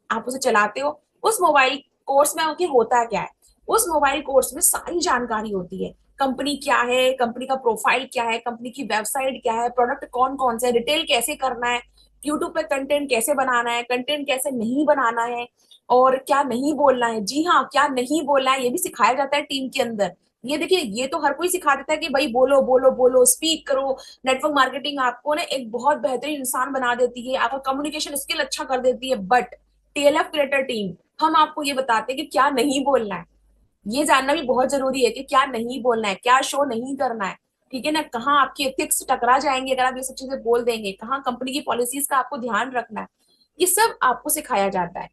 आप उसे चलाते हो। उस मोबाइल कोर्स में आपके होता क्या है, उस मोबाइल कोर्स में सारी जानकारी होती है, कंपनी क्या है, कंपनी का प्रोफाइल क्या है, कंपनी की वेबसाइट क्या है, प्रोडक्ट कौन कौन से, रिटेल कैसे करना है, यूट्यूब पे कंटेंट कैसे बनाना है, कंटेंट कैसे नहीं बनाना है, और क्या नहीं बोलना है। जी हाँ, क्या नहीं बोलना है ये भी सिखाया जाता है टीम के अंदर। ये देखिए ये तो हर कोई सिखा देता है कि भाई बोलो बोलो बोलो, स्पीक करो। नेटवर्क मार्केटिंग आपको ना एक बहुत बेहतरीन इंसान बना देती है, आपका कम्युनिकेशन स्किल अच्छा कर देती है, बट टीएलएफ क्रिएटर टीम हम आपको ये बताते हैं कि क्या नहीं बोलना है। ये जानना भी बहुत जरूरी है कि क्या नहीं बोलना है, क्या शो नहीं करना है। ठीक है ना, कहाँ आपकी एथिक्स टकरा जाएंगे अगर आप ये सब चीजें बोल देंगे, कहाँ कंपनी की पॉलिसीज का आपको ध्यान रखना है, ये सब आपको सिखाया जाता है।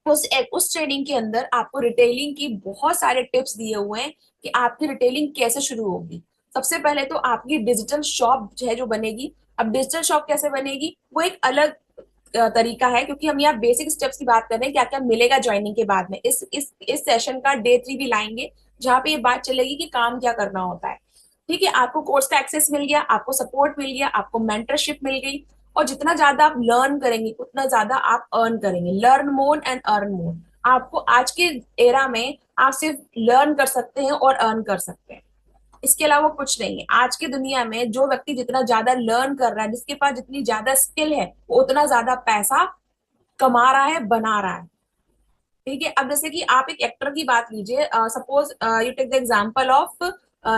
उस ट्रेनिंग के अंदर आपको रिटेलिंग की बहुत सारे टिप्स दिए हुए हैं कि आपकी रिटेलिंग कैसे शुरू होगी। सबसे पहले तो आपकी डिजिटल शॉप जो है जो बनेगी। अब डिजिटल शॉप कैसे बनेगी वो एक अलग तरीका है, क्योंकि हम यहाँ बेसिक स्टेप्स की बात कर रहे हैं, क्या क्या मिलेगा ज्वाइनिंग के बाद में। इस सेशन का डे 3 भी लाएंगे जहाँ पे ये बात चलेगी कि काम क्या करना होता है। ठीक है, आपको कोर्स का एक्सेस मिल गया, आपको सपोर्ट मिल गया, आपको मेंटरशिप मिल गई, और जितना ज्यादा आप लर्न करेंगे उतना ज्यादा आप अर्न करेंगे। Learn more and earn more. आपको आज के एरा में आप सिर्फ लर्न कर सकते हैं और अर्न कर सकते हैं, इसके अलावा कुछ नहीं है। आज की दुनिया में जो व्यक्ति जितना ज्यादा लर्न कर रहा है, जिसके पास जितनी ज्यादा स्किल है, वो उतना ज्यादा पैसा कमा रहा है, बना रहा है। ठीक है, अब जैसे कि आप एक एक्टर की बात लीजिए, suppose you take the example of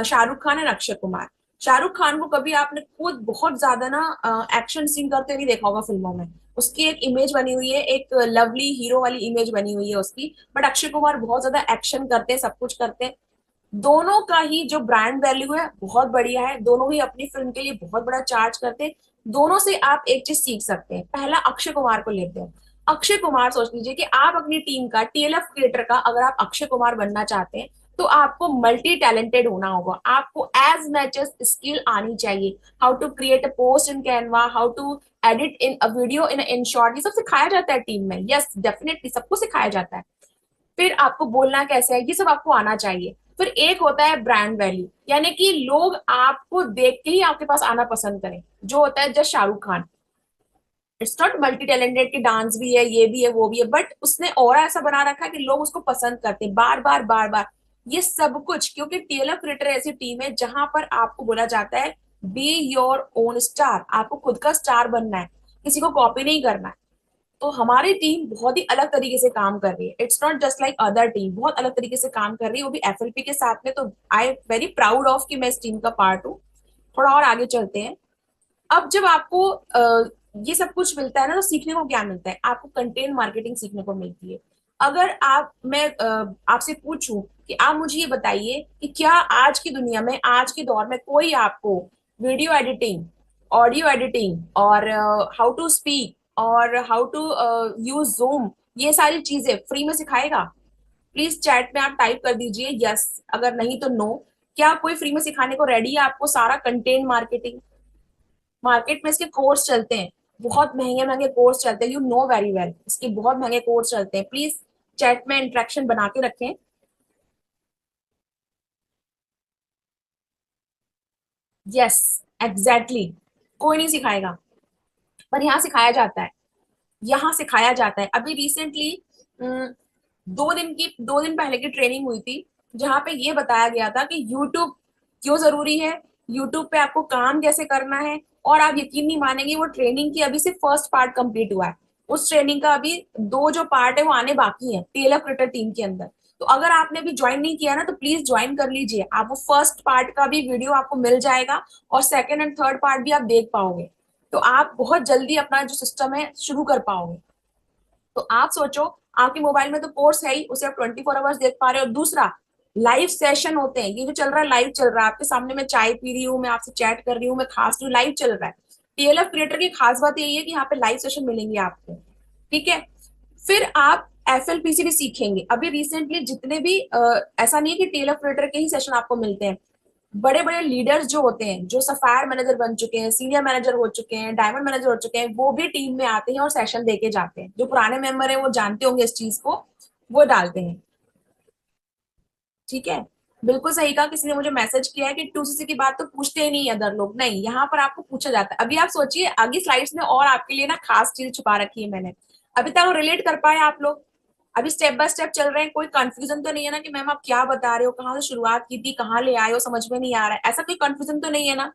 Shahrukh Khan and Akshay Kumar. Shahrukh Khan को कभी आपने खुद बहुत ज्यादा ना एक्शन सीन करते नहीं देखा होगा फिल्मों में। उसकी एक इमेज बनी हुई है, एक लवली हीरो वाली इमेज बनी हुई है उसकी। बट अक्षय कुमार बहुत ज्यादा एक्शन करते हैं, सब कुछ करते हैं। दोनों का ही जो ब्रांड वैल्यू है बहुत बढ़िया है, दोनों ही अपनी फिल्म के लिए बहुत बड़ा चार्ज करते हैं। दोनों से आप एक चीज सीख सकते हैं। पहला अक्षय कुमार को लेते हैं। अक्षय कुमार, सोच लीजिए कि आप अपनी टीम का, टीएलएफ क्रिएटर का अगर आप अक्षय कुमार बनना चाहते हैं, तो आपको मल्टी टैलेंटेड होना होगा। आपको एज मच एज स्किल आनी चाहिए। How to create a post in Canva, how to edit in a video in short, ये सब सिखाया जाता है टीम में। यस, डेफिनेटली सबको सिखाया जाता है। फिर आपको बोलना कैसे है, ये सब आपको आना चाहिए। फिर एक होता है ब्रांड वैल्यू, यानी कि लोग आपको देख के ही आपके पास आना पसंद करें, जो होता है just Shahrukh Khan. It's not multi talented की डांस भी है, ये भी है, वो भी है, बट उसने और ऐसा बना रखा है कि लोग उसको पसंद करते हैं बार बार बार बार। ये सब कुछ क्योंकि टीएलएफ क्रिएटर ऐसी टीम है जहां पर आपको बोला जाता है बी योर ओन स्टार। आपको खुद का स्टार बनना है, किसी को कॉपी नहीं करना है। तो हमारी टीम बहुत ही अलग तरीके से काम कर रही है। It's not just like other team, बहुत अलग तरीके से काम कर रही है, वो भी एफएलपी के साथ में। तो I am very proud of कि मैं इस टीम का पार्ट हूँ। थोड़ा और आगे चलते हैं। अब जब आपको ये सब कुछ मिलता है ना, तो सीखने को क्या मिलता है? आपको कंटेंट मार्केटिंग सीखने को मिलती है। अगर मैं आपसे पूछूं कि आप मुझे ये बताइए कि क्या आज की दुनिया में, आज के दौर में कोई आपको वीडियो एडिटिंग, ऑडियो एडिटिंग और हाउ टू स्पीक और हाउ टू यूज जूम, ये सारी चीजें फ्री में सिखाएगा? प्लीज चैट में आप टाइप कर दीजिए यस, अगर नहीं तो नो। क्या कोई फ्री में सिखाने को रेडी है आपको सारा कंटेंट मार्केटिंग? मार्केट में इसके कोर्स चलते हैं, बहुत महंगे महंगे कोर्स चलते हैं, यू नो वेरी वेल, इसके बहुत महंगे कोर्स चलते हैं। प्लीज चैट में इंटरेक्शन बना के रखें। यस, एग्जैक्टली, कोई नहीं सिखाएगा, पर यहाँ सिखाया जाता है। यहाँ सिखाया जाता है। अभी रिसेंटली 2 दिन पहले की ट्रेनिंग हुई थी, जहाँ पे ये बताया गया था कि यूट्यूब क्यों जरूरी है, यूट्यूब पे आपको काम कैसे करना है। और आप यकीन नहीं मानेंगे, वो ट्रेनिंग की अभी सिर्फ फर्स्ट पार्ट कंप्लीट हुआ है। उस ट्रेनिंग का अभी दो जो पार्ट है वो आने बाकी है टीएलएफ क्रिएटर टीम के अंदर। तो अगर आपने अभी ज्वाइन नहीं किया ना, तो प्लीज ज्वाइन कर लीजिए। आप वो फर्स्ट पार्ट का भी वीडियो आपको मिल जाएगा, और सेकेंड एंड थर्ड पार्ट भी आप देख पाओगे। तो आप बहुत जल्दी अपना जो सिस्टम है शुरू कर पाओगे। तो आप सोचो, आपके मोबाइल में तो कोर्स है ही, उसे आप 24 आवर्स देख पा रहे हो। दूसरा, लाइव सेशन होते हैं, ये जो चल रहा है लाइव चल रहा है आपके सामने। मैं चाय पी रही हूँ, मैं आपसे चैट कर रही हूँ, मैं खास रही हूँ, लाइव चल रहा है। टीएलएफ क्रिएटर की खास बात यही है कि यहाँ पे लाइव सेशन मिलेंगे आपको। ठीक है, फिर आप एफएलपीसी भी सीखेंगे। अभी रिसेंटली जितने भी ऐसा नहीं है कि टीएलएफ क्रिएटर के ही सेशन आपको मिलते हैं। बड़े बड़े लीडर्स जो होते हैं, जो सफायर मैनेजर बन चुके हैं, सीनियर मैनेजर हो चुके हैं, डायमंड मैनेजर हो चुके हैं, वो भी टीम में आते हैं और सेशन देके जाते हैं। जो पुराने मेंबर हैं वो जानते होंगे इस चीज को, वो डालते हैं। ठीक है, बिल्कुल सही कहा। किसी ने मुझे मैसेज किया है कि 2सीसी की बात तो पूछते ही नहीं अदर लोग, नहीं, यहाँ पर आपको पूछा जाता है। अभी आप सोचिए, आगे स्लाइड्स में और आपके लिए ना खास चीज छुपा रखी है मैंने। अभी तक रिलेट कर पाए आप लोग? अभी स्टेप बाय स्टेप चल रहे हैं, कोई कंफ्यूजन तो नहीं है ना कि मैम आप क्या बता रहे हो, कहाँ से शुरुआत की थी, कहाँ ले आए हो, समझ में नहीं आ रहा है, ऐसा कोई कंफ्यूजन तो नहीं है ना?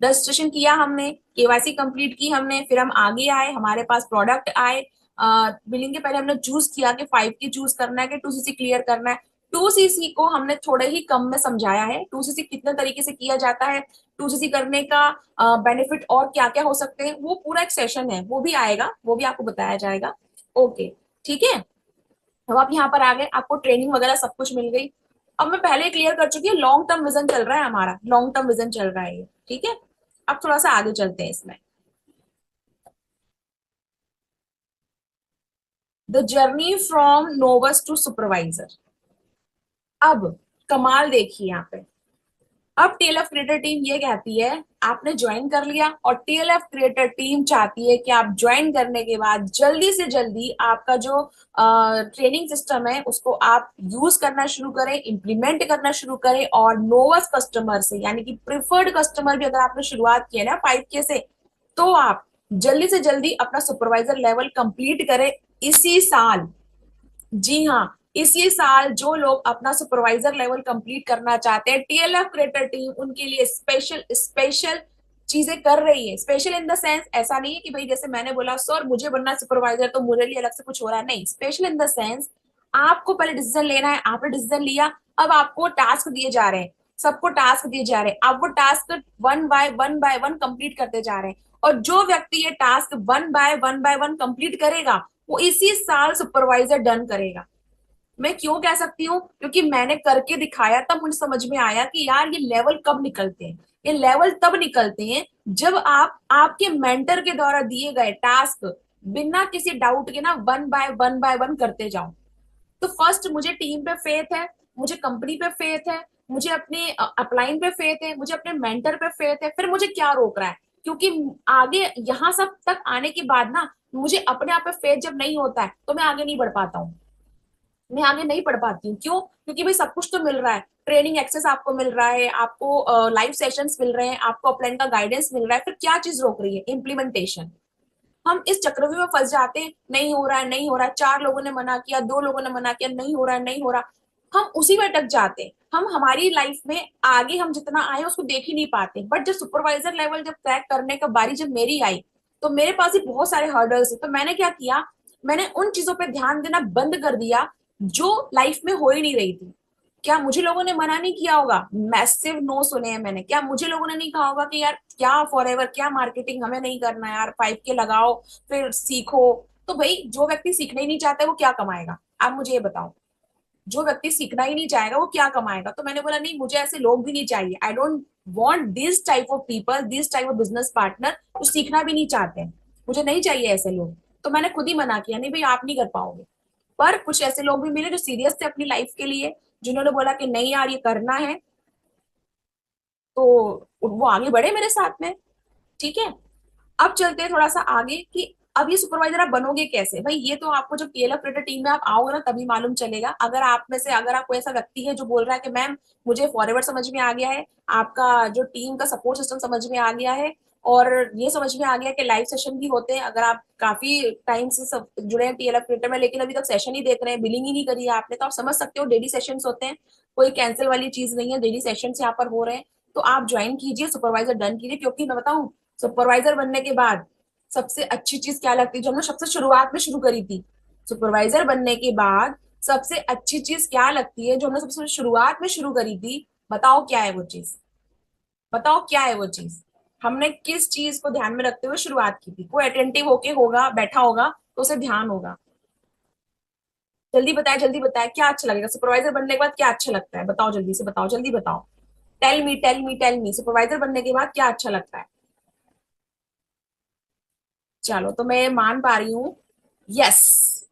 रजिस्ट्रेशन किया हमने, केवाईसी कंप्लीट की हमने, फिर हम आगे आए, हमारे पास प्रोडक्ट आए। बिलिंग के पहले हमने चूज किया कि 5 की चूज करना है कि 2सीसी क्लियर करना है। 2सीसी को हमने थोड़े ही कम में समझाया है, 2सीसी कितने तरीके से किया जाता है, 2सीसी करने का बेनिफिट और क्या क्या हो सकते हैं, वो पूरा एक सेशन है, वो भी आएगा, वो भी आपको बताया जाएगा। ओके, ठीक है। अब आप यहाँ पर आ गए, आपको ट्रेनिंग वगैरह सब कुछ मिल गई। अब मैं पहले क्लियर कर चुकी हूँ, लॉन्ग टर्म विजन चल रहा है हमारा, लॉन्ग टर्म विजन चल रहा है ये, ठीक है। अब थोड़ा सा आगे चलते हैं इसमें। The journey from novice to supervisor. अब कमाल देखिए यहाँ पे। अब टीएलएफ क्रिएटर टीम ये कहती है आपने ज्वाइन कर लिया, और टीएलएफ क्रिएटर टीम चाहती है कि आप ज्वाइन करने के बाद जल्दी से जल्दी आपका जो ट्रेनिंग सिस्टम है उसको आप यूज करना शुरू करें, इंप्लीमेंट करना शुरू करें, और नोवस कस्टमर से, यानी कि प्रिफर्ड कस्टमर भी अगर आपने शुरुआत की है ना 5K से, तो आप जल्दी से जल्दी अपना सुपरवाइजर लेवल कंप्लीट करें इसी साल। जी हाँ, इसी साल जो लोग अपना सुपरवाइजर लेवल कंप्लीट करना चाहते हैं, टीएलएफ क्रिएटर टीम उनके लिए स्पेशल स्पेशल चीजें कर रही है। स्पेशल इन द सेंस, ऐसा नहीं है कि भाई जैसे मैंने बोला सर मुझे बनना सुपरवाइजर तो मुझे लिए अलग से कुछ हो रहा है, नहीं। स्पेशल इन द सेंस, आपको पहले डिसीजन लेना है, आपने डिसीजन लिया, अब आपको टास्क दिए जा रहे हैं, सबको टास्क दिए जा रहे हैं, अब वो टास्क बाय वन कंप्लीट करते जा रहे हैं। और जो व्यक्ति ये task one by one complete करेगा वो इसी साल सुपरवाइजर डन करेगा। मैं क्यों कह सकती हूँ, क्योंकि मैंने करके दिखाया, तब मुझे समझ में आया कि यार ये लेवल कब निकलते हैं। ये लेवल तब निकलते हैं जब आप आपके मेंटर के द्वारा दिए गए टास्क बिना किसी डाउट के ना वन बाय वन करते जाओ। तो फर्स्ट मुझे टीम पे फेथ है, मुझे कंपनी पे फेथ है, मुझे अपने अपलाइन पे फेथ है, मुझे अपने मेंटर पे फेथ है, फिर मुझे क्या रोक रहा है? क्योंकि आगे यहाँ सब तक आने के बाद ना मुझे अपने आप पे फेथ जब नहीं होता है तो मैं आगे नहीं बढ़ पाता हूँ, मैं आगे नहीं पढ़ पाती हूँ। क्यों? क्योंकि भाई सब कुछ तो मिल रहा है, ट्रेनिंग एक्सेस आपको मिल रहा है, आपको लाइव सेशंस मिल रहे हैं, आपको अपलाइन का गाइडेंस मिल रहा है, फिर क्या चीज रोक रही है? इम्प्लीमेंटेशन। हम इस चक्रव्यूह में फंस जाते हैं, नहीं हो रहा है, नहीं हो रहा है, 4 लोगों ने मना किया, 2 लोगों ने मना किया, नहीं हो रहा है, नहीं हो रहा। हम उसी में अटक जाते हैं, हम हमारी लाइफ में आगे हम जितना आए उसको देख ही नहीं पाते। बट जब सुपरवाइजर लेवल जब क्रैक करने का बारी जब मेरी आई, तो मेरे पास ही बहुत सारे हर्डल्स है। तो मैंने क्या किया, मैंने उन चीजों पर ध्यान देना बंद कर दिया जो लाइफ में हो ही नहीं रही थी। क्या मुझे लोगों ने मना नहीं किया होगा? मैसिव नो सुने हैं मैंने। क्या मुझे लोगों ने नहीं कहा होगा कि यार क्या फॉरएवर, क्या मार्केटिंग, हमें नहीं करना है यार, 5K लगाओ फिर सीखो। तो भाई जो व्यक्ति सीखना ही नहीं चाहता वो क्या कमाएगा? आप मुझे ये बताओ, जो व्यक्ति सीखना ही नहीं चाहेगा वो क्या कमाएगा? तो मैंने बोला नहीं, मुझे ऐसे लोग भी नहीं चाहिए। I don't want this type of people, this type of business partner जो सीखना भी नहीं चाहते। मुझे नहीं चाहिए ऐसे लोग। तो मैंने खुद ही मना किया, नहीं भाई आप नहीं कर पाओगे। पर कुछ ऐसे लोग भी मिले जो सीरियस थे अपनी लाइफ के लिए, जिन्होंने बोला कि नहीं यार ये करना है, तो वो आगे बढ़े मेरे साथ में। ठीक है। अब चलते हैं थोड़ा सा आगे कि अब ये सुपरवाइजर आप बनोगे कैसे। भाई ये तो आपको जब टीएल ऑपरेटर टीम में आप आओगे ना तभी मालूम चलेगा। अगर आप में से अगर आप कोई ऐसा व्यक्ति है जो बोल रहा है कि मैम मुझे फॉरवर्ड समझ में आ गया है, आपका जो टीम का सपोर्ट सिस्टम समझ में आ गया है, और ये समझ में आ गया कि लाइव सेशन भी होते हैं, अगर आप काफी टाइम से सब जुड़े हैं टीएल ऑपरेटर में लेकिन अभी तक सेशन ही देख रहे हैं, बिलिंग ही नहीं करी है आपने, तो आप समझ सकते हो डेली सेशन होते हैं, कोई कैंसिल वाली चीज नहीं है, डेली सेशन यहाँ पर हो रहे हैं। तो आप ज्वाइन कीजिए, सुपरवाइजर डन कीजिए। क्योंकि मैं बताऊं, सुपरवाइजर बनने के बाद सबसे अच्छी चीज क्या लगती है जो हमने सबसे शुरुआत में शुरू करी थी? सुपरवाइजर बनने के बाद सबसे अच्छी चीज क्या लगती है जो हमने सबसे शुरुआत में शुरू करी थी? बताओ क्या है वो चीज? बताओ क्या है वो चीज? हमने किस चीज को ध्यान में रखते हुए शुरुआत की थी? कोई अटेंटिव होके होगा, बैठा होगा तो उसे ध्यान होगा। जल्दी बताए क्या अच्छा लगेगा सुपरवाइजर बनने के बाद? क्या अच्छा लगता है बताओ, जल्दी से बताओ, जल्दी बताओ। Tell me tell me tell me, supervisor बनने के बाद क्या अच्छा लगता है? चलो तो मैं मान पा रही हूँ। यस,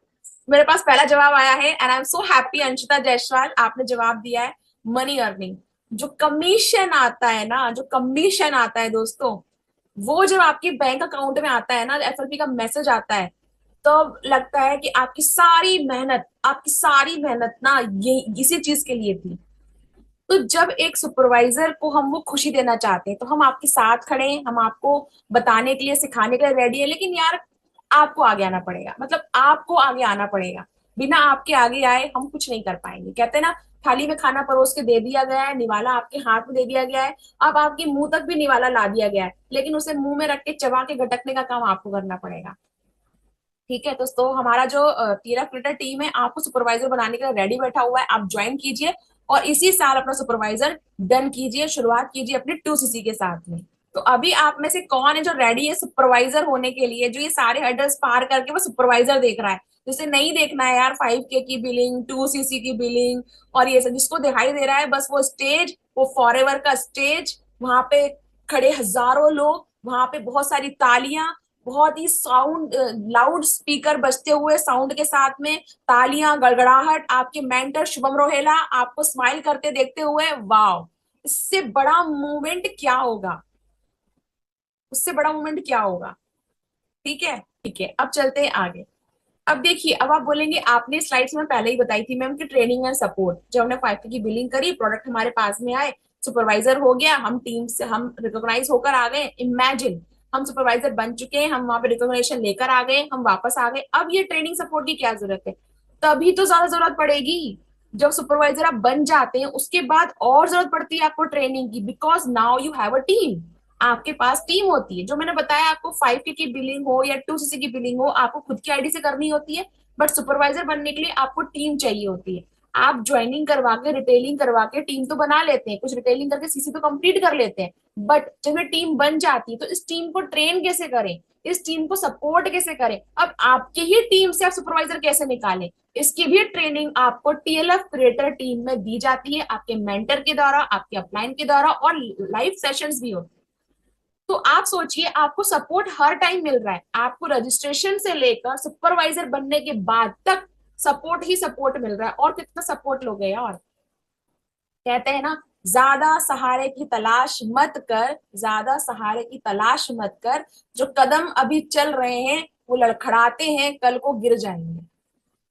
मेरे पास पहला जवाब आया है and I am so happy. Anshita Jaiswal आपने जवाब दिया है, मनी अर्निंग। जो कमीशन आता है ना, जो कमीशन आता है दोस्तों, वो जब आपके बैंक अकाउंट में आता है ना, एफएलपी का मैसेज आता है, तो लगता है कि आपकी सारी मेहनत ना ये इसी चीज के लिए थी। तो जब एक सुपरवाइजर को हम वो खुशी देना चाहते हैं तो हम आपके साथ खड़े हैं, हम आपको बताने के लिए, सिखाने के लिए रेडी है, लेकिन यार आपको आगे आना पड़ेगा, मतलब आपको आगे आना पड़ेगा। बिना आपके आगे आए हम कुछ नहीं कर पाएंगे। कहते हैं ना, थाली में खाना परोस के दे दिया गया है, निवाला आपके हाथ में दे दिया गया है, अब आपके मुंह तक भी निवाला ला दिया गया है, लेकिन उसे मुंह में रख के चबा के गटकने का काम आपको करना पड़ेगा। ठीक है। तो हमारा जो तीरा क्रिएटर टीम है आपको सुपरवाइजर बनाने के लिए रेडी बैठा हुआ है, आप ज्वाइन कीजिए और इसी साल अपना सुपरवाइजर डन कीजिए, शुरुआत कीजिए अपने 2CC के साथ में। तो अभी आप में से कौन है जो रेडी है सुपरवाइजर होने के लिए, जो ये सारे हर्डल्स पार करके वो सुपरवाइजर देख रहा है? जिसे नहीं देखना है यार 5K की बिलिंग, 2cc की बिलिंग और ये सब, जिसको दिखाई दे रहा है बस वो स्टेज, वो फॉरएवर का स्टेज, वहां पे खड़े हजारों लोग, वहां पे बहुत सारी तालियां, बहुत ही साउंड लाउड स्पीकर बजते हुए साउंड के साथ में, तालियां, गड़गड़ाहट, आपके मेंटर शुभम रोहेला आपको स्माइल करते देखते हुए, वाह, इससे बड़ा मोमेंट क्या होगा, उससे बड़ा मोमेंट क्या होगा। ठीक है, ठीक है, अब चलते हैं आगे। अब देखिए, अब आप बोलेंगे आपने स्लाइड्स में पहले ही बताई थी मैम कि ट्रेनिंग एंड सपोर्ट, जब हमने 5K की बिलिंग करी, प्रोडक्ट हमारे पास में आए, सुपरवाइजर हो गया, हम टीम से हम रिकॉग्नाइज होकर आ गए, इमेजिन हम सुपरवाइजर बन चुके हैं, हम वहां पे रिकॉग्निशन लेकर आ गए, हम वापस आ गए, अब ये ट्रेनिंग सपोर्ट की क्या जरूरत है, तभी तो ज्यादा जरूरत पड़ेगी। जब सुपरवाइजर आप बन जाते हैं उसके बाद और जरूरत पड़ती है आपको ट्रेनिंग की, because now you have a team, आपके पास टीम होती है। जो मैंने बताया आपको 5K की बिलिंग हो या 2cc की बिलिंग हो, आपको खुद की आईडी से करनी होती है, बट सुपरवाइजर बनने के लिए आपको टीम चाहिए होती है। आप ज्वाइनिंग करवा के, रिटेलिंग करवा के टीम तो बना लेते हैं, कुछ रिटेलिंग करके सीसी तो कंप्लीट कर लेते हैं, बट जब ये टीम बन जाती है तो इस टीम को ट्रेन कैसे करें, इस टीम को सपोर्ट कैसे करें, अब आपके ही टीम से आप सुपरवाइजर कैसे निकालें, इसकी भी ट्रेनिंग आपको टीएलएफ क्रिएटर टीम में दी जाती है, आपके मेंटर के द्वारा, आपके अपलाइन के द्वारा, और लाइव सेशंस भी होते हैं। तो आप सोचिए, आपको सपोर्ट हर टाइम मिल रहा है, आपको रजिस्ट्रेशन से लेकर सुपरवाइजर बनने के बाद तक सपोर्ट ही सपोर्ट मिल रहा है, और कितना सपोर्ट लोगे यार। कहते हैं ना, ज्यादा सहारे की तलाश मत कर, ज्यादा सहारे की तलाश मत कर, जो कदम अभी चल रहे हैं वो लड़खड़ाते हैं, कल को गिर जाएंगे।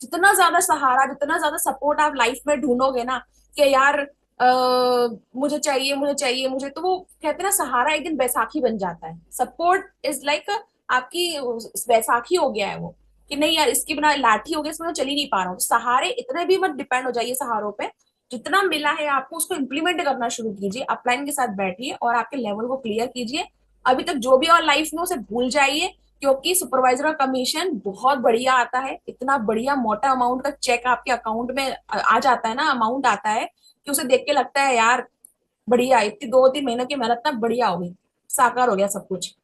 जितना ज्यादा सहारा, जितना ज्यादा सपोर्ट आप लाइफ में ढूंढोगे ना, कि यार मुझे चाहिए, मुझे चाहिए, मुझे, तो वो कहते हैं ना, सहारा एक दिन बैसाखी बन जाता है, सपोर्ट इज लाइक आपकी बैसाखी हो गया है वो, कि नहीं यार इसकी बिना लाठी हो गई, इसमें मैं चल ही नहीं पा रहा हूँ। सहारे इतने भी मत डिपेंड हो जाइए सहारों पे, जितना मिला है आपको उसको इम्प्लीमेंट करना शुरू कीजिए, अपलाइन के साथ बैठिए और आपके लेवल को क्लियर कीजिए। अभी तक जो भी और लाइफ में उसे भूल जाइए, क्योंकि सुपरवाइजर का कमीशन बहुत बढ़िया आता है, इतना बढ़िया मोटा अमाउंट का चेक आपके अकाउंट में आ जाता है ना, अमाउंट आता है कि उसे देख के लगता है यार बढ़िया, इतनी 2-3 महीने की मेहनत ना बढ़िया हो गई, साकार हो गया सब कुछ।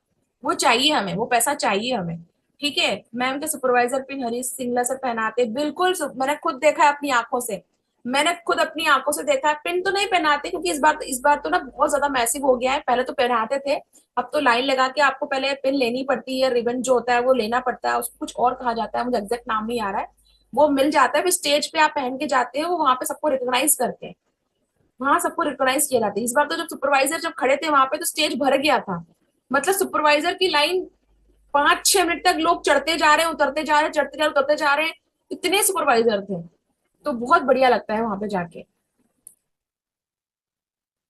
वो चाहिए हमें, वो पैसा चाहिए हमें। ठीक है, मैम के supervisor pin Harish Singla sir पहनाते, बिल्कुल मैंने खुद देखा है अपनी आंखों से, मैंने खुद अपनी आंखों से देखा है। पिन तो नहीं पहनाते क्योंकि इस बार तो ना बहुत ज्यादा मैसिव हो गया है, पहले तो पहनाते थे, अब तो लाइन लगा के आपको पहले पिन लेनी पड़ती है, रिबन जो होता है वो लेना पड़ता है, उसको कुछ और कहा जाता है, मुझे एग्जैक्ट नाम नहीं आ रहा है, वो मिल जाता है, फिर स्टेज पे आप पहन के जाते हैं, वो वहां पे सबको रिकॉग्नाइज करते हैं, वहां सबको रिकॉग्नाइज किया जाता है। इस बार तो जब सुपरवाइजर जब खड़े थे वहां पे तो स्टेज भर गया था, मतलब सुपरवाइजर की लाइन 5-6 मिनट तक लोग चढ़ते जा रहे हैं, उतरते जा रहे हैं, चढ़ते जा रहे हैं, उतरते जा रहे हैं, इतने सुपरवाइजर थे। तो बहुत बढ़िया लगता है वहां पे जाके।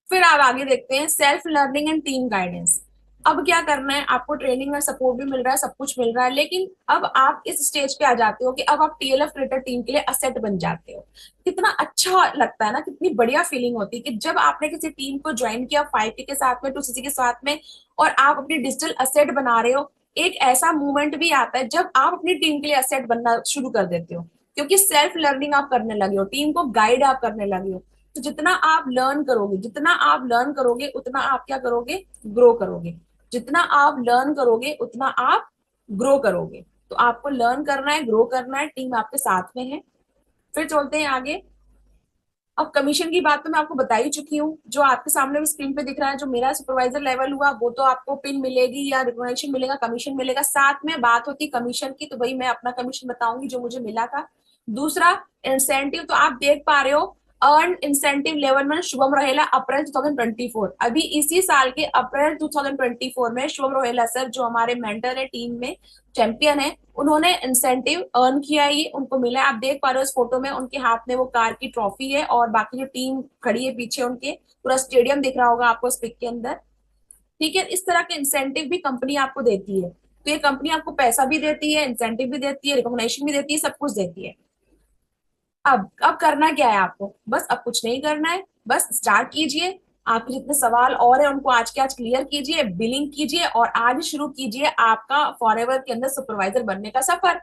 फिर आप आगे देखते हैं self learning and team guidance. अब क्या करना है, आपको ट्रेनिंग में सपोर्ट भी मिल रहा है, सब कुछ मिल रहा है, लेकिन अब आप इस स्टेज पे आ जाते हो कि अब आप टीएलएफ क्रिएटर टीम के लिए असेट बन जाते हो। कितना अच्छा लगता है ना, कितनी बढ़िया फीलिंग होती है कि जब आपने किसी टीम को ज्वाइन किया 5K के साथ में, 2cc के साथ में, और आप अपनी डिजिटल असेट बना रहे हो। एक ऐसा मूवमेंट भी आता है जब आप अपनी टीम के लिए असेट बनना शुरू कर देते हो, क्योंकि सेल्फ लर्निंग आप करने लगे हो, टीम को गाइड आप करने लगे हो। तो जितना आप लर्न करोगे, जितना आप लर्न करोगे उतना आप क्या करोगे, ग्रो करोगे, जितना आप लर्न करोगे उतना आप ग्रो करोगे। तो आपको लर्न करना है, ग्रो करना है, टीम आपके साथ में है। फिर चलते हैं आगे। अब कमीशन की बात तो मैं आपको बता ही चुकी हूँ, जो आपके सामने भी स्क्रीन पे दिख रहा है, जो मेरा सुपरवाइजर लेवल हुआ वो तो आपको पिन मिलेगी या रिकॉग्निशन मिलेगा, कमीशन मिलेगा। साथ में बात होती कमीशन की, तो भाई मैं अपना कमीशन बताऊंगी जो मुझे मिला था। दूसरा, इंसेंटिव, तो आप देख पा रहे हो, अर्न इंसेंटिव लेवल में शुभम रोहेला अप्रैल 2024, अभी इसी साल के अप्रैल 2024 में शुभम रोहेला सर, जो हमारे मेंटर है, टीम में चैंपियन है, उन्होंने इंसेंटिव अर्न किया है, ये उनको मिला है। आप देख पा रहे हो इस फोटो में उनके हाथ में वो कार की ट्रॉफी है, और बाकी जो टीम खड़ी है पीछे उनके, पूरा स्टेडियम दिख रहा होगा आपको इस पिक के अंदर। ठीक है, इस तरह के इंसेंटिव भी कंपनी आपको देती है। तो ये कंपनी आपको पैसा भी देती है, इंसेंटिव भी देती है, रिकॉग्निशन भी देती है, सब कुछ देती है। अब करना क्या है आपको, बस अब कुछ नहीं करना है, बस स्टार्ट कीजिए। आपके जितने सवाल और है उनको आज के आज क्लियर कीजिए, बिलिंग कीजिए, और आज शुरू कीजिए आपका फॉरएवर के अंदर सुपरवाइजर बनने का सफर।